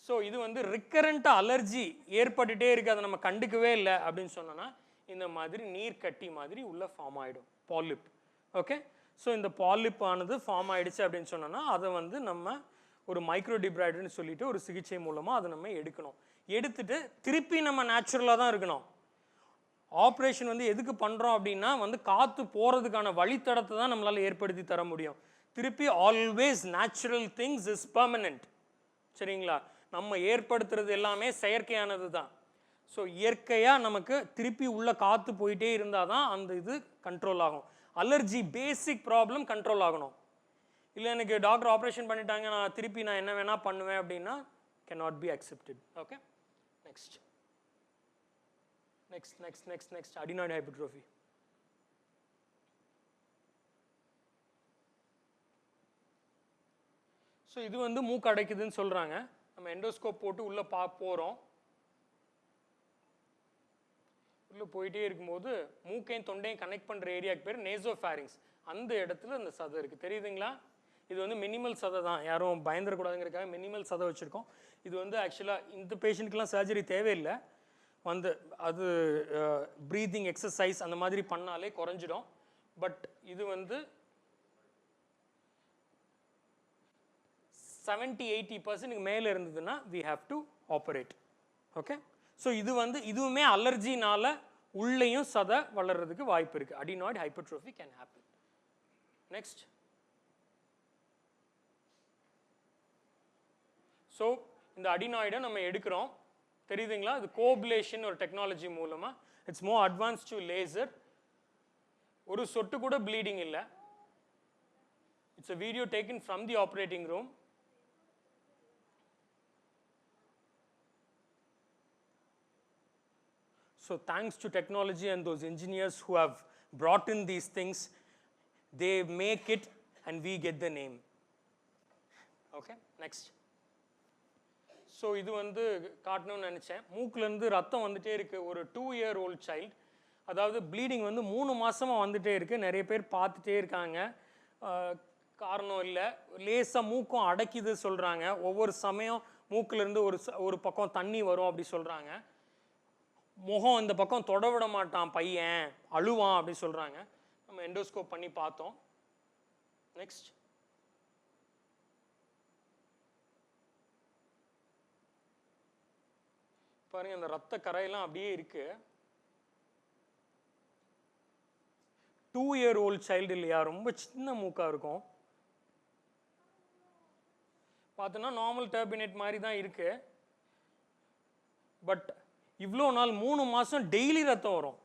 S2: So இது வந்து ரிக்கரண்ட்டாக அலர்ஜி ஏற்பட்டுகிட்டே இருக்குது, அதை நம்ம கண்டுக்கவே இல்லை அப்படின்னு சொன்னோன்னா இந்த மாதிரி நீர் கட்டி மாதிரி உள்ள ஃபார்ம் ஆகிடும், பாலிப். ஓகே. ஸோ இந்த பாலிப் ஆனது ஃபார்ம் ஆகிடுச்சு அப்படின்னு சொன்னோன்னா அதை வந்து நம்ம ஒரு மைக்ரோடிப்ராய்டுன்னு சொல்லிட்டு ஒரு சிகிச்சை மூலமாக அதை நம்ம எடுக்கணும். எடுத்துட்டு திருப்பி நம்ம நேச்சுரலாக தான் இருக்கணும். ஆப்ரேஷன் வந்து எதுக்கு பண்ணுறோம் அப்படின்னா வந்து காற்று போகிறதுக்கான வழித்தடத்தை தான் நம்மளால் ஏற்படுத்தி தர முடியும். திருப்பி always natural things is permanent. சரிங்களா? நம்ம ஏற்படுத்துறது எல்லாமே செயற்கையானது தான். ஸோ இயற்கையாக நமக்கு திருப்பி உள்ள காற்று போயிட்டே இருந்தால் தான் அந்த இது கண்ட்ரோல் ஆகும். அலர்ஜி பேசிக் ப்ராப்ளம் கண்ட்ரோல் ஆகணும். இல்லை எனக்கு டாக்டர் ஆப்ரேஷன் பண்ணிட்டாங்க, நான் திருப்பி நான் என்ன வேணால் பண்ணுவேன் அப்படின்னா cannot be accepted. Okay. Next next next next next adenoid hypertrophy. So இது வந்து மூக்கு அடைக்குதுன்னு சொல்கிறாங்க. நம்ம எண்டோஸ்கோப் போட்டு உள்ளே போகிறோம். உள்ளே போயிட்டே இருக்கும்போது மூக்கையும் தொண்டையும் கனெக்ட் பண்ணுற ஏரியாவுக்கு பேர் நேசோஃபாரிங்ஸ். அந்த இடத்துல அந்த சதை இருக்குது. தெரியுதுங்களா? இது வந்து மினிமல் சதை தான், யாரும் பயந்துடக்கூடாதுங்கிறதுக்காக மினிமல் சதை வச்சுருக்கோம். இது வந்து ஆக்சுவலாக இந்த பேஷண்ட்டுக்கெலாம் சர்ஜரி தேவையில்லை. வந்து அது ப்ரீதிங் எக்ஸசைஸ் அந்த மாதிரி பண்ணாலே குறைஞ்சிடும். பட் இது வந்து 70-80% மேலே இருந்ததுன்னா we have to operate. Okay. So இது வந்து இதுவுமே அலர்ஜினால உள்ளேயும் சதை வளர்கிறதுக்கு வாய்ப்பு இருக்குது. adenoid hypertrophy can happen. Next. So இந்த அடினாய்டை நம்ம எடுக்கிறோம். தெரியுதுங்களா? இது கோப்லேஷன் ஒரு டெக்னாலஜி மூலமாக, it's more advance to laser. ஒரு சொட்டு கூட ப்ளீடிங் இல்லை. It's a video taken from the operating room. So thanks to technology and those engineers who have brought in these things, they make it and we get the name. Okay, next. So இது வந்து காட்டணும்னு நினச்சேன். மூக்குலேருந்து ரத்தம் வந்துட்டே இருக்குது ஒரு 2-year-old child. அதாவது ப்ளீடிங் வந்து 3 மாதமாக வந்துட்டே இருக்குது. நிறைய பேர் பார்த்துட்டே இருக்காங்க. காரணம் இல்லை, லேசாக மூக்கம் அடைக்குது சொல்கிறாங்க. ஒவ்வொரு சமயம் மூக்குலேருந்து ஒரு பக்கம் தண்ணி வரும் அப்படி சொல்கிறாங்க. முகம் இந்த பக்கம் தொட விட மாட்டான் பையன், அழுவான் அப்படி சொல்கிறாங்க. நம்ம எண்டோஸ்கோப் பண்ணி பார்த்தோம். நெக்ஸ்ட். பாருங்க, அந்த ரத்த கரையெல்லாம் அப்படியே இருக்கு. 2-year-old child இல்லையா, ரொம்ப சின்ன மூக்கா இருக்கும். பார்த்தோன்னா நார்மல் டர்பினேட் மாதிரி தான் இருக்கு. பட் இவ்வளோ நாள் 3 மாதம் டெய்லி ரத்தம் வரும்.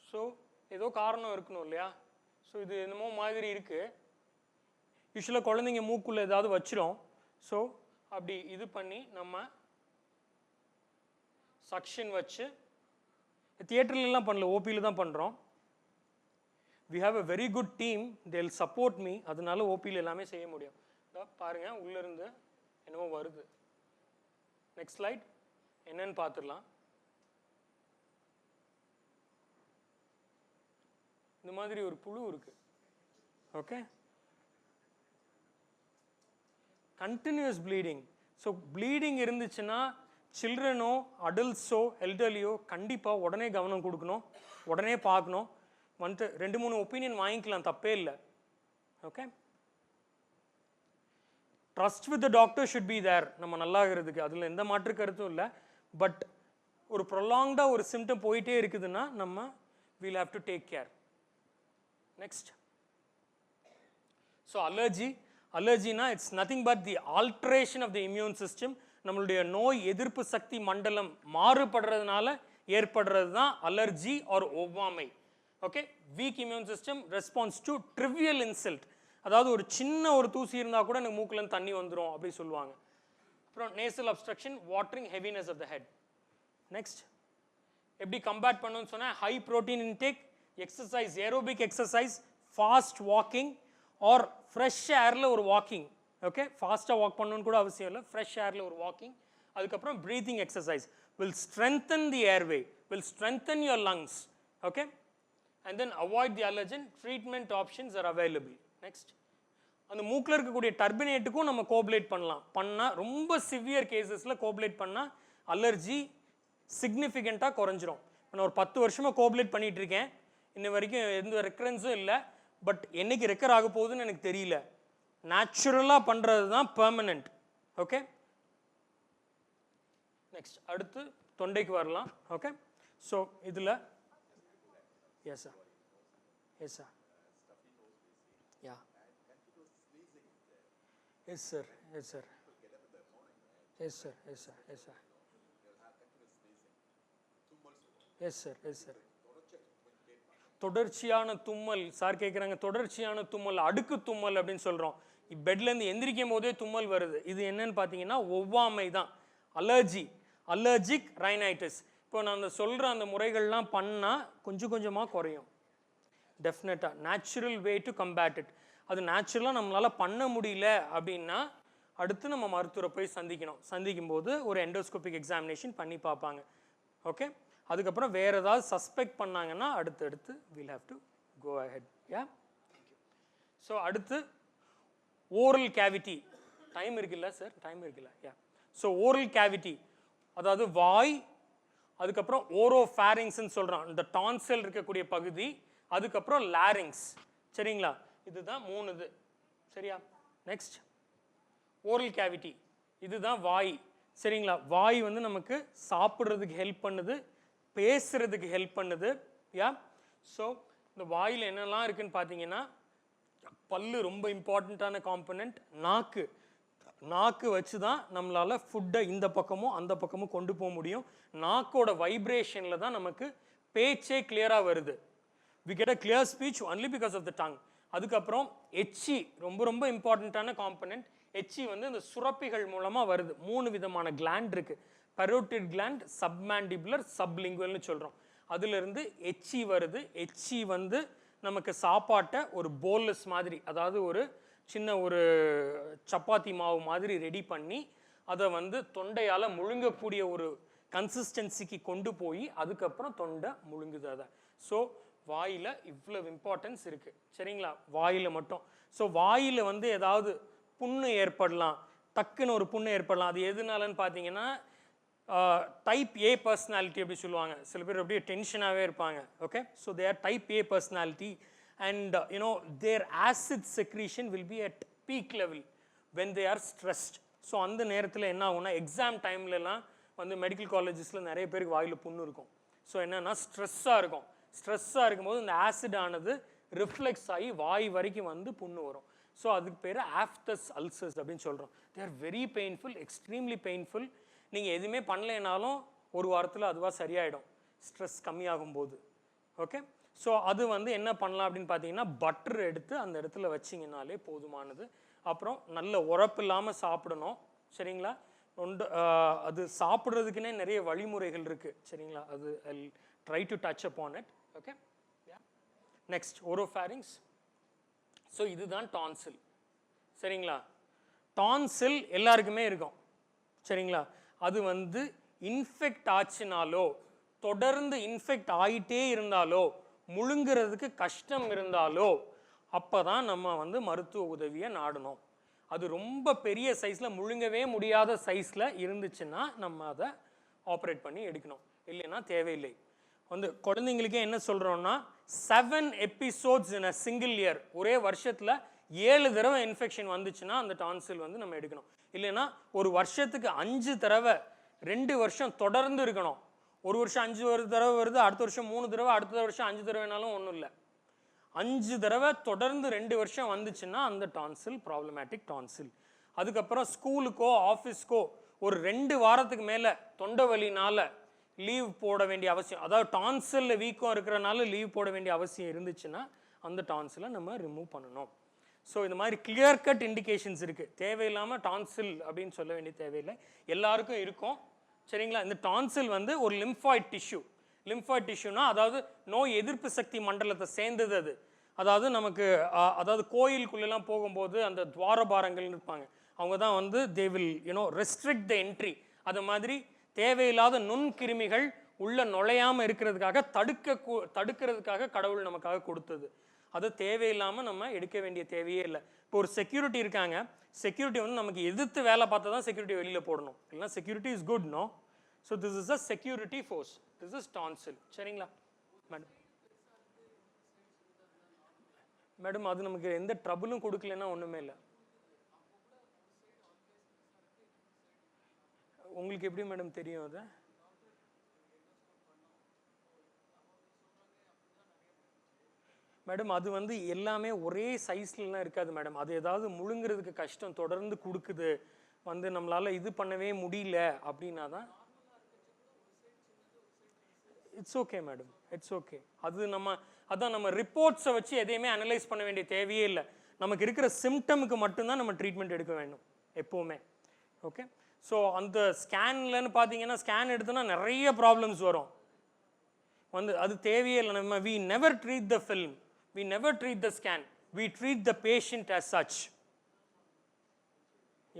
S2: ஸோ ஏதோ காரணம் இருக்கணும் இல்லையா. ஸோ இது என்னமோ மாதிரி இருக்கு. யூஸ்வலாக குழந்தைங்க மூக்குள்ள ஏதாவது வச்சிரும். ஸோ அப்படி இது பண்ணி நம்ம சக்ஷன் வச்சு, தியேட்டர்லாம் பண்ணல, ஓபியில் தான் பண்ணுறோம். We have a very good team, they'll support me. அதனால ஓபியில் எல்லாமே செய்ய முடியும். பாருங்க, உள்ளேருந்து என்னவோ வருது. Next slide. என்னன்னு பார்த்துடலாம். இந்த மாதிரி ஒரு புழு இருக்கு. Okay, continuous bleeding. So bleeding இருந்துச்சுன்னா சில்ட்ரனோ அடல்ட்ஸோ எல்டர்லியோ கண்டிப்பாக உடனே கவனம் கொடுக்கணும், உடனே பார்க்கணும். வந்துட்டு 2-3 ஒப்பீனியன் வாங்கிக்கலாம், தப்பே இல்லை. Okay, trust with the doctor should be there. நம்ம நல்லாகிறதுக்கு அதில் எந்த மாற்று கருத்தும் இல்லை. பட் ஒரு ப்ரொலாங்டாக ஒரு சிம்டம் போயிட்டே இருக்குதுன்னா நம்ம we'll have to take care. Next. So அலர்ஜினா it's nothing but the alteration of the immune system. நம்மளுடைய நோய் எதிர்ப்பு சக்தி மண்டலம் மாறுபடுறதுனால ஏற்படுறது தான் அலர்ஜி ஆர் ஒவ்வாமை. Okay, weak immune system response to trivial insult. அதாவது ஒரு சின்ன ஒரு தூசி இருந்தால் கூட எனக்கு மூக்குலேருந்து தண்ணி வந்துடும் அப்படி சொல்லுவாங்க. அப்புறம் nasal obstruction, watering, heaviness of the head. Next. எப்படி கம்பேட் பண்ணணும்னு சொன்னால் high protein intake, exercise, aerobic exercise, fast walking or fresh ஏரில் ஒரு வாக்கிங். ஓகே, ஃபாஸ்ட்டாக வாக் பண்ணணும்னு கூட அவசியம் இல்லை, ஃப்ரெஷ் ஏரில் ஒரு வாக்கிங். அதுக்கப்புறம் breathing exercise will strengthen the airway, will strengthen your lungs. Okay, and then avoid the allergen. Treatment options are available. Next. அந்த மூக்கில் இருக்கக்கூடிய டர்பினேட்டுக்கும் நம்ம கோப்லேட் பண்ணால் ரொம்ப சிவியர் கேசஸில் கோப்லேட் பண்ணால் அலர்ஜி சிக்னிஃபிகண்ட்டாக குறைஞ்சிரும். நான் ஒரு 10 வருஷமாக கோப்லேட் பண்ணிகிட்டு இருக்கேன், இன்ன வரைக்கும் எந்த ரெக்கரன்ஸும் இல்லை. பட் என்னைக்கு ரெக்கர் ஆக போகுதுன்னு எனக்கு தெரியல. நேச்சுரலாக பண்ணுறது தான் பெர்மனண்ட். Okay, next. அடுத்து தொண்டைக்கு வரலாம். ஓகே, ஸோ இதில் yes sir, yes sir, yeah, yes sir, yes sir, yes sir, yes sir, yes sir, yes sir, yes sir. தொடர்ச்சியான தும்மல் சார் கேட்குறாங்க. தொடர்ச்சியான தும்மல், அடுக்கு தும்மல் அப்படின்னு சொல்கிறோம். பெட்லேருந்து எந்திரிக்கும் போதே தும்மல் வருது. இது என்னன்னு பார்த்தீங்கன்னா ஒவ்வாமை தான், அலர்ஜிக் ரைனைட்டிஸ். இப்போ நான் அந்த சொல்கிற அந்த முறைகள்லாம் பண்ணால் கொஞ்சம் கொஞ்சமாக குறையும். டெஃபினட்டாக நேச்சுரல் வே டு கம்பேட் இட். அது நேச்சுரலாக நம்மளால் பண்ண முடியல அப்படின்னா அடுத்து நம்ம மருத்துவரை போய் சந்திக்கும் போது ஒரு எண்டோஸ்கோபிக் எக்ஸாமினேஷன் பண்ணி பார்ப்பாங்க. ஓகே, அதுக்கப்புறம் வேறு ஏதாவது சஸ்பெக்ட் பண்ணாங்கன்னா அடுத்து we'll have to go ahead. Yeah, so அடுத்து ஓரல் கேவிட்டி. டைம் இருக்குல்ல சார், டைம் இருக்குல்ல. யா, ஸோ ஓரல் கேவிட்டி அதாவது வாய், அதுக்கப்புறம் ஓரோஃபேரிங்ஸ்ன்னு சொல்கிறோம், இந்த டான்சல் இருக்கக்கூடிய பகுதி, அதுக்கப்புறம் லாரிங்ஸ். சரிங்களா, இதுதான் 3 இது. சரியா, நெக்ஸ்ட். ஓரல் கேவிட்டி, இதுதான் வாய். சரிங்களா, வாய் வந்து நமக்கு சாப்பிட்றதுக்கு ஹெல்ப் பண்ணுது, பேசுறதுக்கு ஹெல்ப் பண்ணுது. யா, ஸோ இந்த வாயில் என்னெல்லாம் இருக்குன்னு பார்த்தீங்கன்னா பல்லு ரொம்ப இம்பார்ட்டண்ட்டான காம்பனண்ட். நாக்கு வச்சு தான் நம்மளால் ஃபுட்டை இந்த பக்கமும் அந்த பக்கமும் கொண்டு போக முடியும். நாக்கோட வைப்ரேஷனில் தான் நமக்கு பேச்சே கிளியராக வருது. We get a clear speech only because of the tongue. அதுக்கப்புறம் எச்சி ரொம்ப ரொம்ப இம்பார்ட்டண்ட்டான காம்பனண்ட். எச்சி வந்து இந்த சுரப்பிகள் மூலமாக வருது. 3 விதமான கிளாண்ட் இருக்கு. பரோட்டிட் கிளாண்ட், சப்மாண்டிபுலர், சப்லிங்குவல்னு சொல்கிறோம். அதுலேருந்து எச்சி வருது. எச்சி வந்து நமக்கு சாப்பாட்டை ஒரு போல்லஸ் மாதிரி, அதாவது ஒரு சின்ன ஒரு சப்பாத்தி மாவு மாதிரி ரெடி பண்ணி அதை வந்து தொண்டையால் முழுங்கக்கூடிய ஒரு கன்சிஸ்டன்சிக்கு கொண்டு போய் அதுக்கப்புறம் தொண்டை முழுங்குது அதை. ஸோ வாயில் இவ்வளவு இம்பார்ட்டன்ஸ் இருக்குது, சரிங்களா? வாயில் மட்டும். ஸோ வாயில் வந்து ஏதாவது புண்ணு ஏற்படலாம், டக்குன்னு ஒரு புண்ணு ஏற்படலாம். அது எதுனாலன்னு பார்த்தீங்கன்னா டைப் ஏ பர்சனாலிட்டி அப்படி சொல்லுவாங்க. சில பேர் அப்படியே டென்ஷனாகவே இருப்பாங்க. Okay, so they are type A personality and their acid secretion will be at peak level when they are stressed. So அந்த நேரத்தில் என்ன ஆகும்னா, எக்ஸாம் டைம்லலாம் வந்து மெடிக்கல் காலேஜஸில் நிறைய பேருக்கு வாயில் புண்ணு இருக்கும். ஸோ என்னென்னா ஸ்ட்ரெஸ்ஸாக இருக்கும். ஸ்ட்ரெஸ்ஸாக இருக்கும்போது இந்த ஆசிட் ஆனது ரிஃப்ளெக்ஸ் ஆகி வாய் வரைக்கும் வந்து புண்ணு வரும். ஸோ அதுக்கு பேர் ஆஃப்தஸ் அல்சர்ஸ் அப்படின்னு சொல்கிறோம். They are very painful, extremely painful. நீங்கள் எதுவுமே பண்ணலைனாலும் ஒரு வாரத்தில் அதுவாக சரியாயிடும் ஸ்ட்ரெஸ் கம்மியாகும் போது. ஓகே, ஸோ அது வந்து என்ன பண்ணலாம் அப்படின்னு பார்த்தீங்கன்னா, பட்டர் எடுத்து அந்த இடத்துல வச்சிங்கனாலே போதுமானது. அப்புறம் நல்ல உரப்பு இல்லாமல் சாப்பிடணும், சரிங்களா? அது சாப்பிட்றதுக்குன்னே நிறைய வழிமுறைகள் இருக்குது, சரிங்களா? அது I try to touch upon it. Okay, next oropharynx. So இதுதான் டான்சில், சரிங்களா? டான்சில் எல்லாருக்குமே இருக்கும், சரிங்களா? அது வந்து இன்ஃபெக்ட் ஆச்சுனாலோ, தொடர்ந்து இன்ஃபெக்ட் ஆகிட்டே இருந்தாலோ, முழுங்கிறதுக்கு கஷ்டம் இருந்தாலோ அப்போ தான் நம்ம வந்து மருத்துவ உதவியை நாடணும். அது ரொம்ப பெரிய சைஸில் முழுங்கவே முடியாத சைஸில் இருந்துச்சுன்னா நம்ம அதை ஆப்ரேட் பண்ணி எடுக்கணும், இல்லைன்னா தேவையில்லை. வந்து குழந்தைங்களுக்கே என்ன சொல்கிறோன்னா, 7 episodes in a single year, ஒரே வருஷத்தில் 7 தடவை இன்ஃபெக்ஷன் வந்துச்சுன்னா அந்த டான்சில் வந்து நம்ம எடுக்கணும். இல்லைன்னா ஒரு வருஷத்துக்கு 5 தடவை 2 வருஷம் தொடர்ந்து இருக்கணும். ஒரு வருஷம் 5 தடவை வருது, அடுத்த வருஷம் 3 தடவை, அடுத்த வருஷம் 5 தடவைனாலும் ஒன்றும் இல்லை. 5 தடவை தொடர்ந்து 2 வருஷம் வந்துச்சுன்னா அந்த டான்சில் ப்ராப்ளமேட்டிக் டான்சில். அதுக்கப்புறம் ஸ்கூலுக்கோ ஆஃபீஸ்க்கோ ஒரு 2 வாரத்துக்கு மேலே தொண்டை வலினால லீவ் போட வேண்டிய அவசியம், அதாவது டான்சிலில் வீக்கம் இருக்கிறனால லீவ் போட வேண்டிய அவசியம் இருந்துச்சுன்னா அந்த டான்சிலை நம்ம ரிமூவ் பண்ணணும். ஸோ இந்த மாதிரி கிளியர் கட் இண்டிகேஷன்ஸ் இருக்குது. தேவையில்லாமல் டான்சில் அப்படின்னு சொல்ல வேண்டிய தேவையில்லை, எல்லாருக்கும் இருக்கும், சரிங்களா? இந்த டான்சில் வந்து ஒரு லிம்ஃபாய்ட் டிஷ்யூ. லிம்ஃபாய்ட் டிஷ்யூனா அதாவது நோய் எதிர்ப்பு சக்தி மண்டலத்தை சேர்ந்தது அது. அதாவது நமக்கு அதாவது கோயிலுக்குள்ளெல்லாம் போகும்போது அந்த துவாரபாரங்கள் இருப்பாங்க, அவங்க தான் வந்து they will restrict the entry. அது மாதிரி தேவையில்லாத நுண்கிருமிகள் உள்ள நுழையாமல் இருக்கிறதுக்காக தடுக்கிறதுக்காக கடவுள் நமக்காக கொடுத்தது. அது தேவையில்லாமல் நம்ம எடுக்க வேண்டிய தேவையே இல்லை. இப்போ ஒரு செக்யூரிட்டி இருக்காங்க, செக்யூரிட்டி வந்து நமக்கு எதிர்த்து வேலை பார்த்தா தான் செக்யூரிட்டி வெளியில் போடணும், இல்லைன்னா security is good, no? So this is a security force, this is tonsil, சரிங்களா மேடம்? மேடம் அது நமக்கு எந்த ட்ரபிளும் கொடுக்கலன்னா ஒன்றுமே இல்லை. உங்களுக்கு எப்படி மேடம் தெரியும் அது? மேடம் அது வந்து எல்லாமே ஒரே சைஸ்லாம் இருக்காது மேடம். அது ஏதாவது முழுங்கிறதுக்கு கஷ்டம் தொடர்ந்து கொடுக்குது, வந்து நம்மளால் இது பண்ணவே முடியல அப்படின்னா தான் it's okay madam, it's okay. அது நம்ம ரிப்போர்ட்ஸை வச்சு எதையுமே அனலைஸ் பண்ண வேண்டிய தேவையே இல்லை. நமக்கு இருக்கிற சிம்டமுக்கு மட்டும்தான் நம்ம ட்ரீட்மெண்ட் எடுக்க வேண்டும் எப்போவுமே. ஓகே, ஸோ அந்த ஸ்கேன்லன்னு பார்த்தீங்கன்னா, ஸ்கேன் எடுத்தோன்னா நிறைய ப்ராப்ளம்ஸ் வரும், வந்து அது தேவையே இல்லை. நம்ம we never treat the film, we never treat the scan, we treat the patient as such.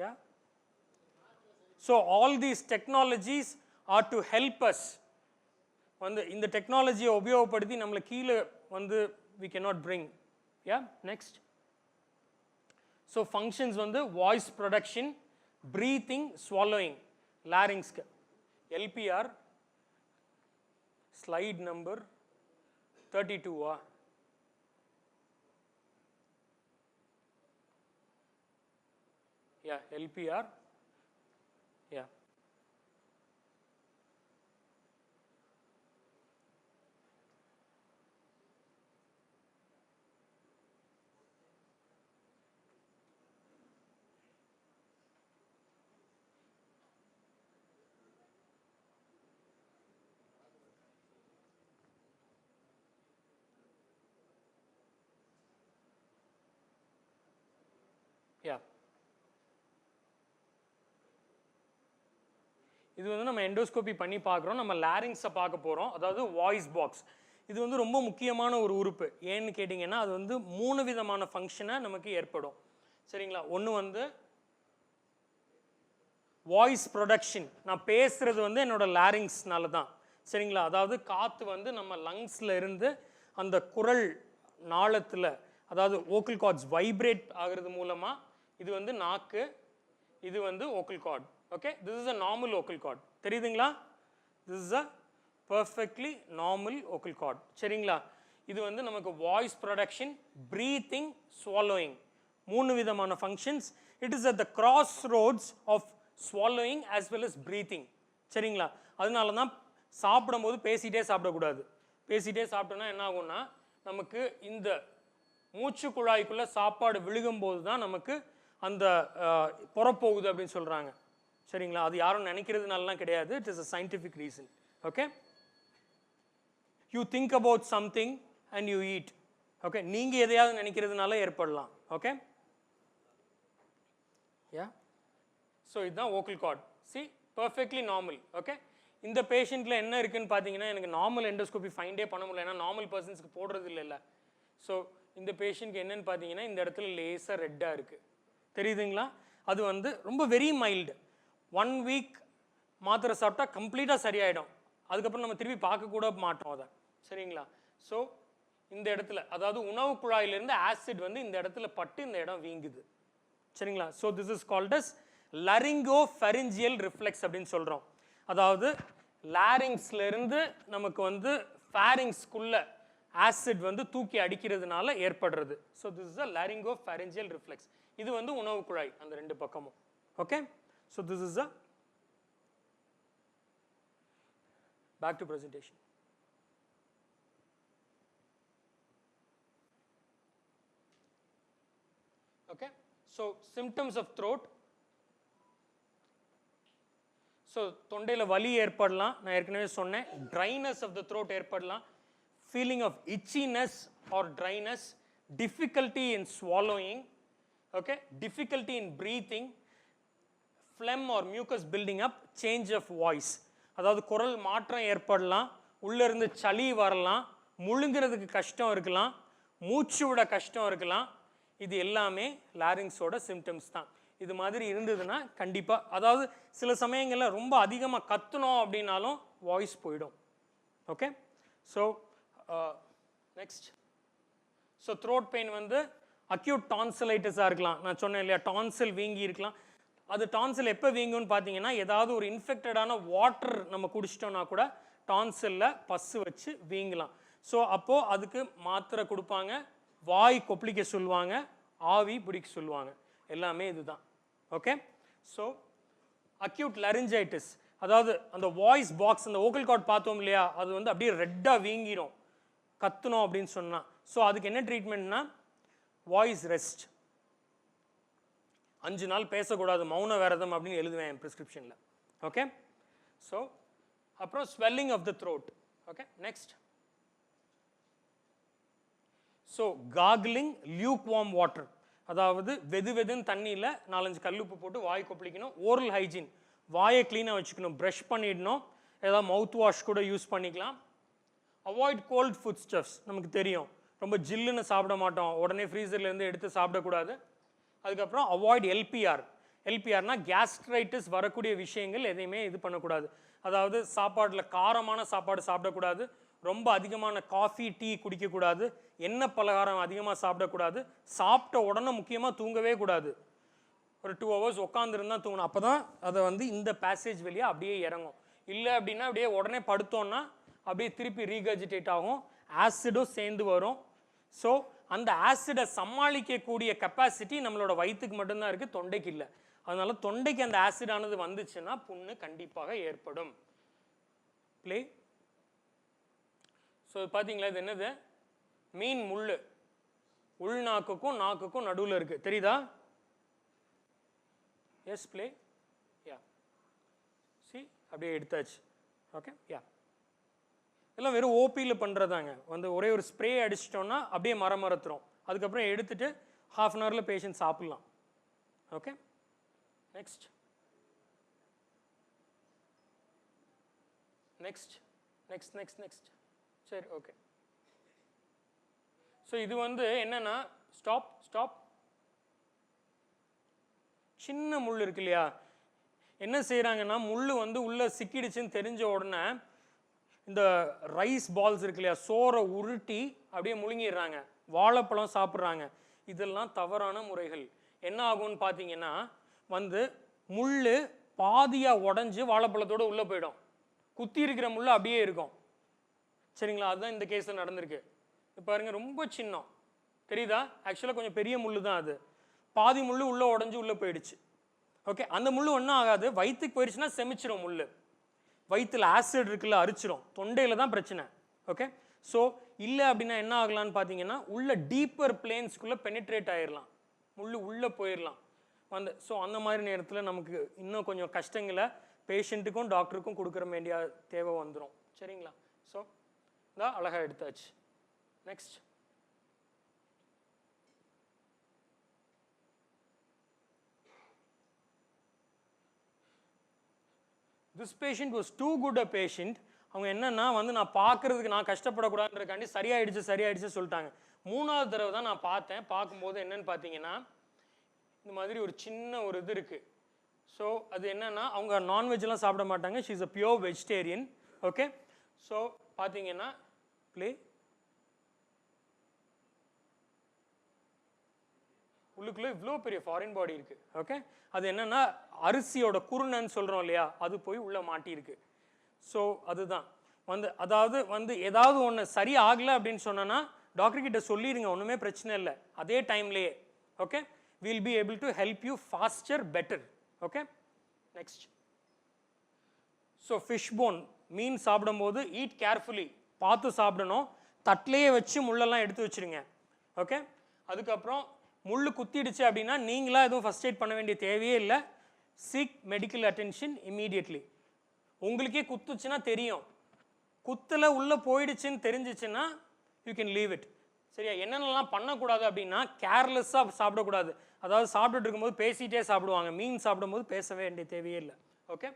S2: Yeah, so all these technologies are to help us. வந்து இந்த டெக்னாலஜியை உபயோகப்படுத்தி நம்மளை கீழே வந்து we cannot bring. Yeah, next. So functions வந்து voice production, breathing, swallowing, larynx. LPR slide number 32. Yeah, LPR. Yeah. யா இது வந்து நம்ம எண்டோஸ்கோபி பண்ணி பார்க்குறோம். நம்ம லாரிங்ஸை பார்க்க போகிறோம், அதாவது வாய்ஸ் பாக்ஸ். இது வந்து ரொம்ப முக்கியமான ஒரு உறுப்பு. ஏன்னு கேட்டிங்கன்னா அது வந்து 3 விதமான ஃபங்க்ஷனை நமக்கு ஏற்படும். சரிங்களா? ஒன்று வந்து வாய்ஸ் ப்ரொடக்ஷன். நான் பேசுகிறது வந்து என்னோட லாரிங்ஸ்னால தான். சரிங்களா? அதாவது காற்று வந்து நம்ம லங்ஸில் இருந்து அந்த குரல் நாளத்தில், அதாவது வோக்கல் கார்ட்ஸ் வைப்ரேட் ஆகிறது மூலமாக, இது வந்து நாக்கு, இது வந்து vocal cord. Okay, this is a normal vocal cord. தெரியுதுங்களா? This is a perfectly normal vocal cord. சரிங்களா? இது வந்து நமக்கு வாய்ஸ் ப்ரொடக்ஷன், ப்ரீத்திங், ஸ்வாலோயிங், 3 விதமான functions. It is at the crossroads of swallowing as well as breathing. சரிங்களா? அதனால தான் சாப்பிடும்போது பேசிகிட்டே சாப்பிடக்கூடாது. பேசிகிட்டே சாப்பிட்டோன்னா என்ன ஆகும்னா, நமக்கு இந்த மூச்சு குழாய்க்குள்ளே சாப்பாடு விழுகும்போது தான் நமக்கு அந்த புறப்போகுது அப்படின்னு சொல்கிறாங்க. சரிங்களா? அது யாரும் நினைக்கிறதுனாலாம் கிடையாது. It is a scientific reason. Okay, you think about something and you eat. Okay, நீங்கள் எதையாவது நினைக்கிறதுனால ஏற்படலாம். ஓகே, யா ஸோ இதுதான் vocal card. C, perfectly normal. Okay, இந்த பேஷண்ட்டில் என்ன இருக்குன்னு பார்த்தீங்கன்னா, எனக்கு நார்மல் எண்டோஸ்கோபி ஃபைண்டே பண்ண முடியல, ஏன்னா நார்மல் பர்சன்ஸ்க்கு போடுறது இல்லைல்ல. ஸோ இந்த பேஷண்ட்க்கு என்னன்னு பார்த்தீங்கன்னா, இந்த இடத்துல லேசாக ரெட்டாக இருக்குது. தெரியுதுங்களா? அது வந்து ரொம்ப வெரி மைல்டு. 1 வீக் மாத்திரை சாப்பிட்டா கம்ப்ளீட்டாக சரியாயிடும். அதுக்கப்புறம் நம்ம திருப்பி பார்க்கக்கூட மாட்டோம் அதை. சரிங்களா? ஸோ இந்த இடத்துல, அதாவது உணவு குழாயிலிருந்து ஆசிட் வந்து இந்த இடத்துல பட்டு இந்த இடம் வீங்குது. சரிங்களா? So this is called as laryngopharyngeal reflex அப்படின்னு சொல்கிறோம். அதாவது லாரிங்ஸ்லேருந்து நமக்கு வந்து ஃபேரிங்ஸ்குள்ள ஆசிட் வந்து தூக்கி அடிக்கிறதுனால ஏற்படுறது. So this is a laryngopharyngeal reflex. இது வந்து உணவு குழாய் அந்த 2 பக்கமும். Okay, so this is a back to presentation. Okay, so symptoms of throat. So தொண்டையில் வலி ஏற்படலாம், நான் ஏற்கனவே சொன்னேன். ட்ரைனஸ் ஆஃப் த த்ரோட் ஏற்படலாம், feeling of itchiness or dryness, difficulty in swallowing, okay, difficulty in breathing, phlegm or mucus building up, change of voice, அதாவது குரல் மாற்றம் ஏற்படலாம், உள்ளேருந்து சளி வரலாம், முழுங்கிறதுக்கு கஷ்டம் இருக்கலாம், மூச்சு விட கஷ்டம் இருக்கலாம். இது எல்லாமே லாரிங்ஸோட சிம்டம்ஸ் தான். இது மாதிரி இருந்ததுன்னா கண்டிப்பாக, அதாவது சில சமயங்களில் ரொம்ப அதிகமாக கத்துனோம் அப்படின்னாலும் வாய்ஸ் போயிடும். Okay, so next. So throat pain வந்து அக்யூட் டான்சிலைட்டிஸாக இருக்கலாம். நான் சொன்னேன் இல்லையா, டான்சில் வீங்கி இருக்கலாம். அது டான்சில் எப்போ வீங்கும்னு பார்த்தீங்கன்னா, ஏதாவது ஒரு இன்ஃபெக்டடான வாட்டர் நம்ம குடிச்சிட்டோம்னா கூட டான்சிலில் பஸ்ஸு வச்சு வீங்கலாம். ஸோ அப்போது அதுக்கு மாத்திரை கொடுப்பாங்க, வாய் கொப்பளிக்க சொல்லுவாங்க, ஆவி பிடிக்க சொல்லுவாங்க. எல்லாமே இதுதான். ஓகே, ஸோ அக்யூட் லாரிஞ்சைட்டிஸ், அதாவது அந்த வாய்ஸ் பாக்ஸ், அந்த வோக்கல் கார்ட் பார்த்தோம் இல்லையா, அது வந்து அப்படியே ரெட்டாக வீங்கிரும் கத்துனோம் அப்படின்னு சொன்னால். ஸோ அதுக்கு என்ன ட்ரீட்மெண்ட்னா, வாய்ஸ் ரெஸ்ட், 5 நாள் பேசக்கூடாது, மௌன விரதம் அப்படின்னு எழுதுவேன் என் ப்ரிஸ்கிரிப்ஷனில். ஓகே, ஸோ அப்புறம் swelling of the throat. Okay, next. So gargling lukewarm water, அதாவது வெதுன்னு தண்ணியில் 4-5 கல்லுப்பு போட்டு வாய் கொப்பளிக்கணும். ஓரல் ஹைஜீன், வாயை க்ளீனாக வச்சுக்கணும், ப்ரஷ் பண்ணிடணும், ஏதாவது மவுத் வாஷ் கூட யூஸ் பண்ணிக்கலாம். அவாய்ட் கோல்ட் ஃபுட் ஸ்டஃப்ஸ், நமக்கு தெரியும் ரொம்ப ஜில்லுன்னு சாப்பிட மாட்டோம், உடனே ஃப்ரீசர்லேருந்து எடுத்து சாப்பிடக்கூடாது. அதுக்கப்புறம் அவாய்ட் எல்பிஆர். எல்பிஆர்னா கேஸ்ட்ரைட்டிஸ் வரக்கூடிய விஷயங்கள் எதையுமே இது பண்ணக்கூடாது. அதாவது சாப்பாட்டில் காரமான சாப்பாடு சாப்பிடக்கூடாது, ரொம்ப அதிகமான காஃபி டீ குடிக்கக்கூடாது, எண்ணெய் பலகாரம் அதிகமாக சாப்பிடக்கூடாது, சாப்பிட்ட உடனே முக்கியமாக தூங்கவே கூடாது. ஒரு 2 hours உட்காந்துருந்தா தூங்கணும். அப்போ தான் அதை வந்து இந்த பேசேஜ் வழியாக அப்படியே இறங்கும். இல்லை அப்படின்னா அப்படியே உடனே படுத்தோன்னா அப்படியே திருப்பி ரீகஜிடேட் ஆகும், ஆசிடும் சேர்ந்து வரும். ஸோ அந்த ஆசிடை சமாளிக்கக்கூடிய கெப்பாசிட்டி நம்மளோட வயிற்றுக்கு மட்டும்தான் இருக்குது, தொண்டைக்கு இல்லை. அதனால தொண்டைக்கு அந்த ஆசிடானது வந்துச்சுன்னா புண்ணு கண்டிப்பாக ஏற்படும். ப்ளே. ஸோ பார்த்தீங்களா, இது என்னது, மீன் முள் உள்நாக்குக்கும் நாக்குக்கும் நடுவில் இருக்குது, தெரியுதா? S, play. யா, சி, அப்படியே எடுத்தாச்சு. ஓகே, யா, எல்லாம் வெறும் ஓபியில் பண்ணுறதாங்க. வந்து ஒரே ஒரு ஸ்ப்ரே அடிச்சிட்டோன்னா அப்படியே மரத்துரும். அதுக்கப்புறம் எடுத்துட்டு 1/2 hourல பேஷண்ட் சாப்பிட்லாம். Okay, next next next next next. சரி, ஓகே. ஸோ இது வந்து என்னன்னா, ஸ்டாப் ஸ்டாப். சின்ன முள் இருக்கு இல்லையா, என்ன செய்கிறாங்கன்னா, முள் வந்து உள்ளே சிக்கிடுச்சுன்னு தெரிஞ்ச உடனே இந்த ரைஸ் பால்ஸ் இருக்கு இல்லையா, சோறை உருட்டி அப்படியே முழுங்கிடுறாங்க, வாழைப்பழம் சாப்பிட்றாங்க. இதெல்லாம் தவறான முறைகள். என்ன ஆகும்னு பார்த்தீங்கன்னா, வந்து முள் பாதியாக உடஞ்சி வாழைப்பழத்தோடு உள்ளே போயிடும், குத்தி இருக்கிற முள் அப்படியே இருக்கும். சரிங்களா, அதுதான் இந்த கேஸில் நடந்திருக்கு. இப்போ பாருங்க, ரொம்ப சின்னம் தெரியுதா, ஆக்சுவலாக கொஞ்சம் பெரிய முள் தான் அது. பாதி முள் உள்ளே உடஞ்சி உள்ளே போயிடுச்சு. ஓகே, அந்த முள் ஒன்றும் ஆகாது, வயிற்றுக்கு போயிடுச்சுன்னா செமிச்சிடும் முள். வயிற்றில் ஆசிட் இருக்குல்ல, அரிச்சிடும், தொண்டையில் தான் பிரச்சனை. ஓகே, ஸோ இல்லை அப்படின்னா என்ன ஆகலான்னு பார்த்தீங்கன்னா, உள்ள டீப்பர் பிளேன்ஸ்குள்ளே பெனிட்ரேட் ஆகிடலாம், முள் உள்ளே போயிடலாம் வந்து. ஸோ அந்த மாதிரி நேரத்தில் நமக்கு இன்னும் கொஞ்சம் கஷ்டங்களை பேஷண்ட்டுக்கும் டாக்டருக்கும் கொடுக்குற வேண்டிய தேவை வந்துடும். சரிங்களா, ஸோ இதான் அழகாக எடுத்தாச்சு. Next. This patient was too good a patient. அவங்க என்னன்னா வந்து, நான் பார்க்கறதுக்கு நான் கஷ்டப்படக்கூடாதுன்றக்காண்டி சரியாயிடுச்சு சொல்லிட்டாங்க. 3வது தடவை தான் நான் பார்த்தேன். பார்க்கும்போது என்னன்னு பார்த்தீங்கன்னா, இந்த மாதிரி ஒரு சின்ன ஒரு இது இருக்கு. ஸோ அது என்னன்னா, அவங்க நான்வெஜ்லாம் சாப்பிட மாட்டாங்க, she is a pure vegetarian. Okay, so பார்த்தீங்கன்னா ப்ளே உள்ளுக்குள்ளே இவ்வளோ பெரிய ஃபாரின் பாடி இருக்கு. ஓகே, அது என்னன்னா அரிசியோட குருணைன்னு சொல்கிறோம் இல்லையா, அது போய் உள்ளே மாட்டியிருக்கு. ஸோ அதுதான் வந்து, அதாவது வந்து ஏதாவது ஒன்று சரி ஆகலை அப்படின்னு சொன்னோன்னா டாக்டர் கிட்ட சொல்லிடுங்க, ஒன்றுமே பிரச்சனை இல்லை, அதே டைம்லேயே. Okay, will be able to help you faster better. Okay, next. So fish bone, மீன் சாப்பிடும்போது ஈட் கேர்ஃபுல்லி, பார்த்து சாப்பிடணும், தட்டிலேயே வச்சு முள்ளெல்லாம் எடுத்து வச்சுருங்க. ஓகே, அதுக்கப்புறம் முள் குத்திடுச்சு அப்படின்னா நீங்களாக எதுவும் ஃபர்ஸ்ட் எய்ட் பண்ண வேண்டிய தேவையே இல்லை. Seek medical attention immediately. உங்களுக்கே குத்துச்சுன்னா தெரியும், குத்தில் உள்ளே போயிடுச்சுன்னு தெரிஞ்சிச்சுன்னா யூ கேன் லீவ் இட். சரியா, என்னென்னலாம் பண்ணக்கூடாது அப்படின்னா, கேர்லெஸ்ஸாக சாப்பிடக்கூடாது. அதாவது சாப்பிட்டுட்டு இருக்கும்போது பேசிகிட்டே சாப்பிடுவாங்க, மீன் சாப்பிடும்போது பேச வேண்டிய தேவையே இல்லை. ஓகே,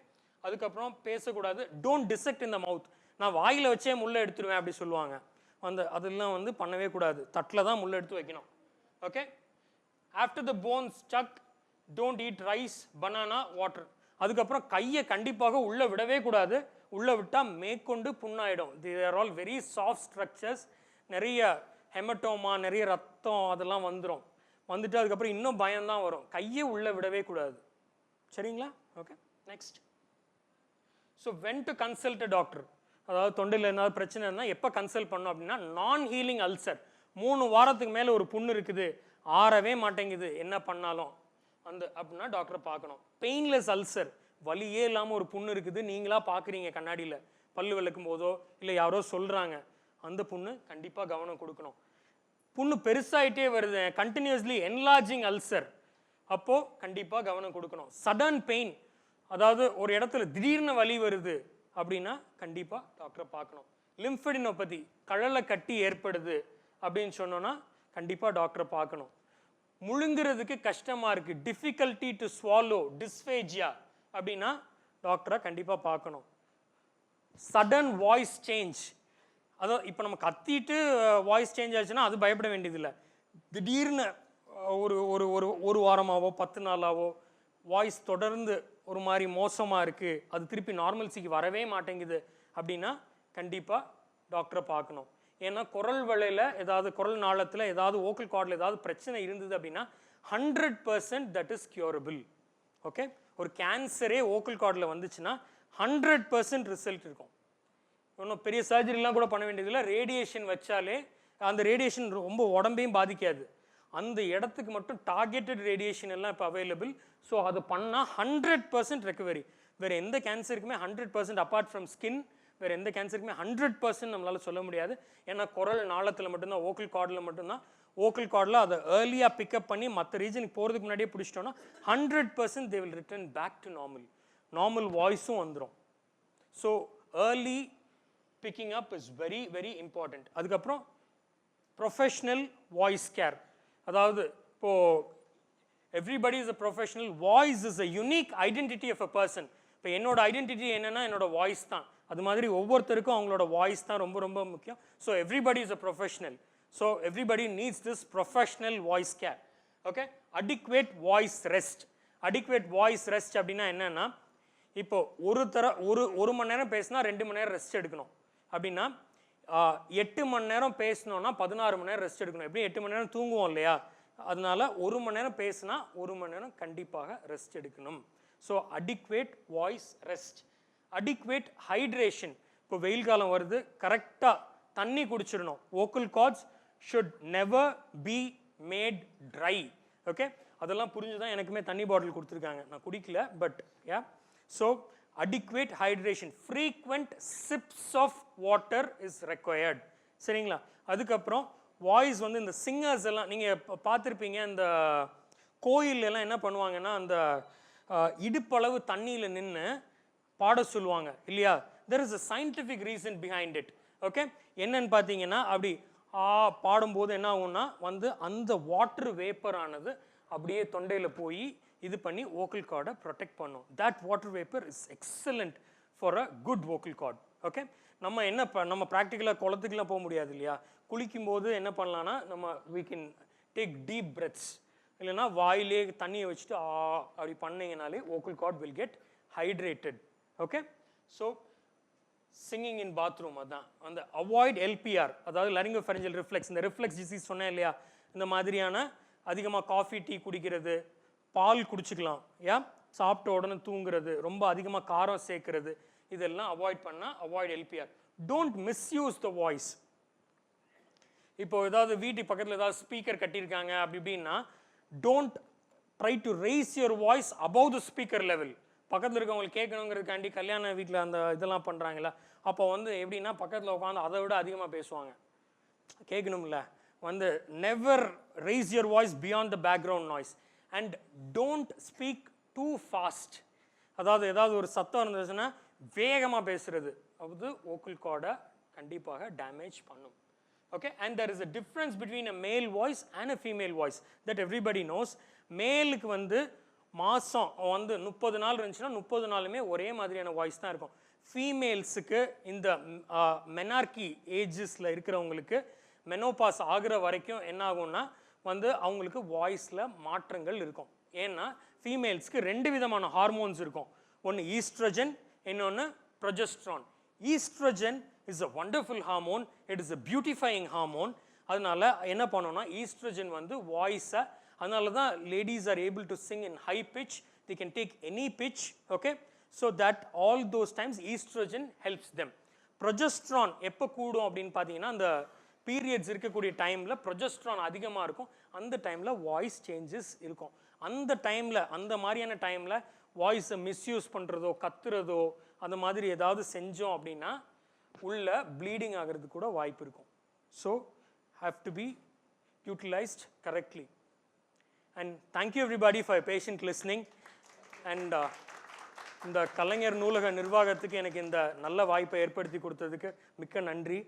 S2: அதுக்கப்புறம் பேசக்கூடாது. டோன்ட் டிசெக்ட் இன் த மவுத், நான் வாயில் வச்சே முள்ளை எடுத்துருவேன் அப்படி சொல்லுவாங்க. அதெல்லாம் வந்து பண்ணவே கூடாது, தட்டில் தான் முள்ளை எடுத்து வைக்கணும். Okay, after the bones stuck don't eat rice, banana, water. அதுக்கப்புறம் கையை கண்டிப்பாக உள்ளே விடவே கூடாது, உள்ளே விட்டால் மேற்கொண்டு புண்ணாயிடும். They are all very soft structures. நிறைய ஹெமட்டோமா, நிறைய ரத்தம் அதெல்லாம் வந்துட்டு அதுக்கப்புறம் இன்னும் பயம்தான் வரும். கையை உள்ளே விடவே கூடாது. சரிங்களா, okay, next. So when to consult a doctor, அதாவது தொண்டையில் ஏதாவது பிரச்சனை இருந்தால் எப்போ கன்சல்ட் பண்ணோம் அப்படின்னா, நான் ஹீலிங் அல்சர், 3 வாரத்துக்கு மேலே ஒரு புண்ணு இருக்குது, ஆறவே மாட்டேங்குது என்ன பண்ணாலும் அப்படின்னா டாக்டரை பார்க்கணும். பெயின்லெஸ் அல்சர், வலியே இல்லாமல் ஒரு புண்ணு இருக்குது, நீங்களா பார்க்குறீங்க கண்ணாடியில் பல்லு விளக்கும் போதோ இல்லை யாரோ சொல்கிறாங்க, அந்த புண்ணு கண்டிப்பாக கவனம் கொடுக்கணும். புண்ணு பெருசாகிட்டே வருது, கண்டினியூஸ்லி என்லார்ஜிங் அல்சர், அப்போது கண்டிப்பாக கவனம் கொடுக்கணும். சடன் பெயின், அதாவது ஒரு இடத்துல திடீர்னு வலி வருது அப்படின்னா கண்டிப்பாக டாக்டரை பார்க்கணும். லிம்ஃபடினோபதி, கழலை கட்டி ஏற்படுது அப்படின்னு சொன்னோன்னா கண்டிப்பாக டாக்டரை பார்க்கணும். முழுங்குறதுக்கு கஷ்டமாக இருக்குது, டிஃபிகல்ட்டி டு ஸ்வாலோ, டிஸ்பேஜியா அப்படின்னா டாக்டரை கண்டிப்பாக பார்க்கணும். சடன் வாய்ஸ் சேஞ்ச், அதாவது இப்போ நம்ம கத்திட்டு வாய்ஸ் சேஞ்ச் ஆச்சுன்னா அது பயப்பட வேண்டியதில்லை. திடீர்னு ஒரு வாரமாவோ 10 நாளாவோ வாய்ஸ் தொடர்ந்து ஒரு மாதிரி மோசமாக இருக்குது, அது திருப்பி நார்மல்சிக்கு வரவே மாட்டேங்குது அப்படின்னா கண்டிப்பாக டாக்டரை பார்க்கணும். ஏன்னா குரல் வளையில் ஏதாவது, குரல் நாளத்தில் ஏதாவது, ஓக்கல் கார்டில் ஏதாவது பிரச்சனை இருந்தது அப்படின்னா 100% தட் இஸ் கியூரபிள். ஓகே, ஒரு கேன்சரே ஓக்கல் கார்டில் வந்துச்சுன்னா 100% ரிசல்ட் இருக்கும். ஒன்றும் பெரிய சர்ஜரிலாம் கூட பண்ண வேண்டியதில்லை, ரேடியேஷன் வச்சாலே அந்த ரேடியேஷன் ரொம்ப உடம்பையும் பாதிக்காது, அந்த இடத்துக்கு மட்டும் டார்கெட்டட் ரேடியேஷன் எல்லாம் இப்போ அவைலபிள். ஸோ அது பண்ணால் 100% ரெக்கவரி. வேறு எந்த கேன்சருக்குமே 100% அப்பார்ட் ஃப்ரம் ஸ்கின், வேறு எந்த கேன்சருக்குமே 100% நம்மளால் சொல்ல முடியாது. ஏன்னா குரல் நாளத்தில் மட்டும்தான், ஓக்கல் கார்டில் மட்டும்தான். ஓக்கல் கார்டில் அதை ஏர்லியாக பிக்கப் பண்ணி மற்ற ரீஜனுக்கு போகிறதுக்கு முன்னாடியே பிடிச்சிட்டோன்னா 100% they will return back to normal வாய்ஸும் வந்துடும். So early picking up is very very important. அதுக்கப்புறம் ப்ரொஃபஷ்னல் வாய்ஸ் கேர், அதாவது இப்போது everybody is a professional. Voice is a unique identity of a person. இப்போ என்னோட ஐடென்டிட்டி என்னன்னா என்னோட வாய்ஸ் தான். அது மாதிரி ஒவ்வொருத்தருக்கும் அவங்களோட வாய்ஸ் தான் ரொம்ப ரொம்ப முக்கியம். So everybody is a professional. So everybody needs this professional voice care. Okay, adequate voice rest. Adequate voice rest அப்படின்னா என்னன்னா, இப்போ ஒரு மணி நேரம் பேசினா 2 மணி நேரம் ரெஸ்ட் எடுக்கணும். அப்படின்னா 8 மணி நேரம் பேசணும்னா 16 மணி நேரம் ரெஸ்ட் எடுக்கணும். எப்படி 8 மணி நேரம் தூங்குவோம் இல்லையா, அதனால 1 மணி நேரம் பேசினா 1 மணி நேரம் கண்டிப்பாக ரெஸ்ட் எடுக்கணும். So adequate voice rest. Adequate hydration. இப்போ வெயில் காலம் வருது, கரெக்டாக தண்ணி குடிச்சிடணும். Vocal cords should never be made dry. Okay, அதெல்லாம் புரிஞ்சுதான் எனக்குமே தண்ணி பாட்டில் கொடுத்துருக்காங்க, நான் குடிக்கல. But yeah, so adequate hydration, frequent sips of water is required. சரிங்களா? அதுக்கப்புறம் வாய்ஸ் வந்து இந்த சிங்கர்ஸ் எல்லாம் நீங்கள் பார்த்துருப்பீங்க, இந்த கோயில் எல்லாம் என்ன பண்ணுவாங்கன்னா அந்த இடுப்பளவு தண்ணியில் நின்று பாட சொல்லுவாங்க இல்லையா? there is a scientific reason behind it. Okay, என்னன்னு பார்த்தீங்கன்னா அப்படி பாடும்போது என்ன ஆகும்னா வந்து அந்த வாட்டர் வேப்பர் ஆனது அப்படியே தொண்டையில் போய் இது பண்ணி வோக்கல் கார்டை ப்ரொடெக்ட் பண்ணும். That water vapour is excellent for a good vocal cord. Okay, நம்ம நம்ம ப்ராக்டிக்கலாக குளத்துக்குலாம் போக முடியாது இல்லையா? குளிக்கும்போது என்ன பண்ணலான்னா நம்ம we can take deep breaths. இல்லைன்னா வாயிலே தண்ணியை வச்சுட்டு அப்படி பண்ணிங்கனாலே vocal cord will get hydrated. Okay, so singing in bathroom அதான் அந்த அவாய்ட் எல்பிஆர், அதாவது லாரிங்கோஃபரஞ்சியல் ரிஃப்ளெக்ஸ். இந்த ரிஃப்ளெக்ஸ் டிசீஸ் சொன்னேன் இல்லையா, இந்த மாதிரியான அதிகமாக காஃபி டீ குடிக்கிறது, பால் குடிச்சிக்கலாம், சாப்பிட்ட உடனே தூங்குறது, ரொம்ப அதிகமாக காரம் சேர்க்கறது, இதெல்லாம் அவாய்ட் பண்ணால் avoid LPR. Don't misuse the voice. இப்போ ஏதாவது வீட்டுக்கு பக்கத்தில் ஏதாவது ஸ்பீக்கர் கட்டியிருக்காங்க அப்படி இப்படின்னா, don't try to raise your voice above the speaker level. பக்கத்தில் இருக்கவங்களுக்கு கேட்கணுங்கிறதுக்காண்டி கல்யாண வீட்டில் அந்த இதெல்லாம் பண்ணுறாங்களா, அப்போ வந்து எப்படின்னா பக்கத்தில் உட்காந்து அதை விட அதிகமாக பேசுவாங்க, கேட்கணும்ல. வந்து never raise your voice beyond the background noise and don't speak two fast. அதாவது ஏதாவது ஒரு சத்தம் இருந்துச்சுன்னா வேகமாக பேசுறது அது வோக்கல் கார்டை கண்டிப்பாக டேமேஜ் பண்ணும். Okay, and there is a difference between a male voice and a female voice that everybody knows. மேலுக்கு வந்து மாதம் வந்து 30 நாள் இருந்துச்சுன்னா 30 நாளுமே ஒரே மாதிரியான வாய்ஸ் தான் இருக்கும். ஃபீமேல்ஸுக்கு இந்த மெனார்கி ஏஜஸில் இருக்கிறவங்களுக்கு மெனோபாஸ் ஆகிற வரைக்கும் என்ன ஆகும்னா வந்து அவங்களுக்கு வாய்ஸில் மாற்றங்கள் இருக்கும். ஏன்னா ஃபீமேல்ஸ்க்கு 2 விதமான ஹார்மோன்ஸ் இருக்கும். ஒன்று ஈஸ்ட்ரஜன், இன்னொன்று progesterone. Oestrogen is a wonderful hormone, it is a beautifying hormone. அதனால என்ன பண்ணோம்னா ஈஸ்ட்ரஜன் வந்து வாய்ஸை, அதனால தான் ladies are able to sing in high pitch, they can take any pitch. Okay, so that all those times oestrogen helps them. Progesterone எப்போ கூடும் அப்படின்னு பார்த்தீங்கன்னா அந்த பீரியட்ஸ் இருக்கக்கூடிய டைமில் ப்ரொஜெஸ்ட்ரான் அதிகமாக இருக்கும். அந்த டைமில் வாய்ஸ் சேஞ்சஸ் இருக்கும். அந்த டைமில் அந்த மாதிரியான டைமில் வாய்ஸை மிஸ்யூஸ் பண்ணுறதோ கத்துறதோ அந்த மாதிரி ஏதாவது செஞ்சோம் அப்படின்னா உள்ள ப்ளீடிங் ஆகிறது கூட வாய்ப்பு இருக்கும். So have to be utilised correctly. And thank you everybody for patient listening. And இந்த கலைஞர் நூலக நிர்வாகத்துக்கு எனக்கு இந்த நல்ல வாய்ப்பை ஏற்படுத்தி கொடுத்ததுக்கு மிக்க நன்றி.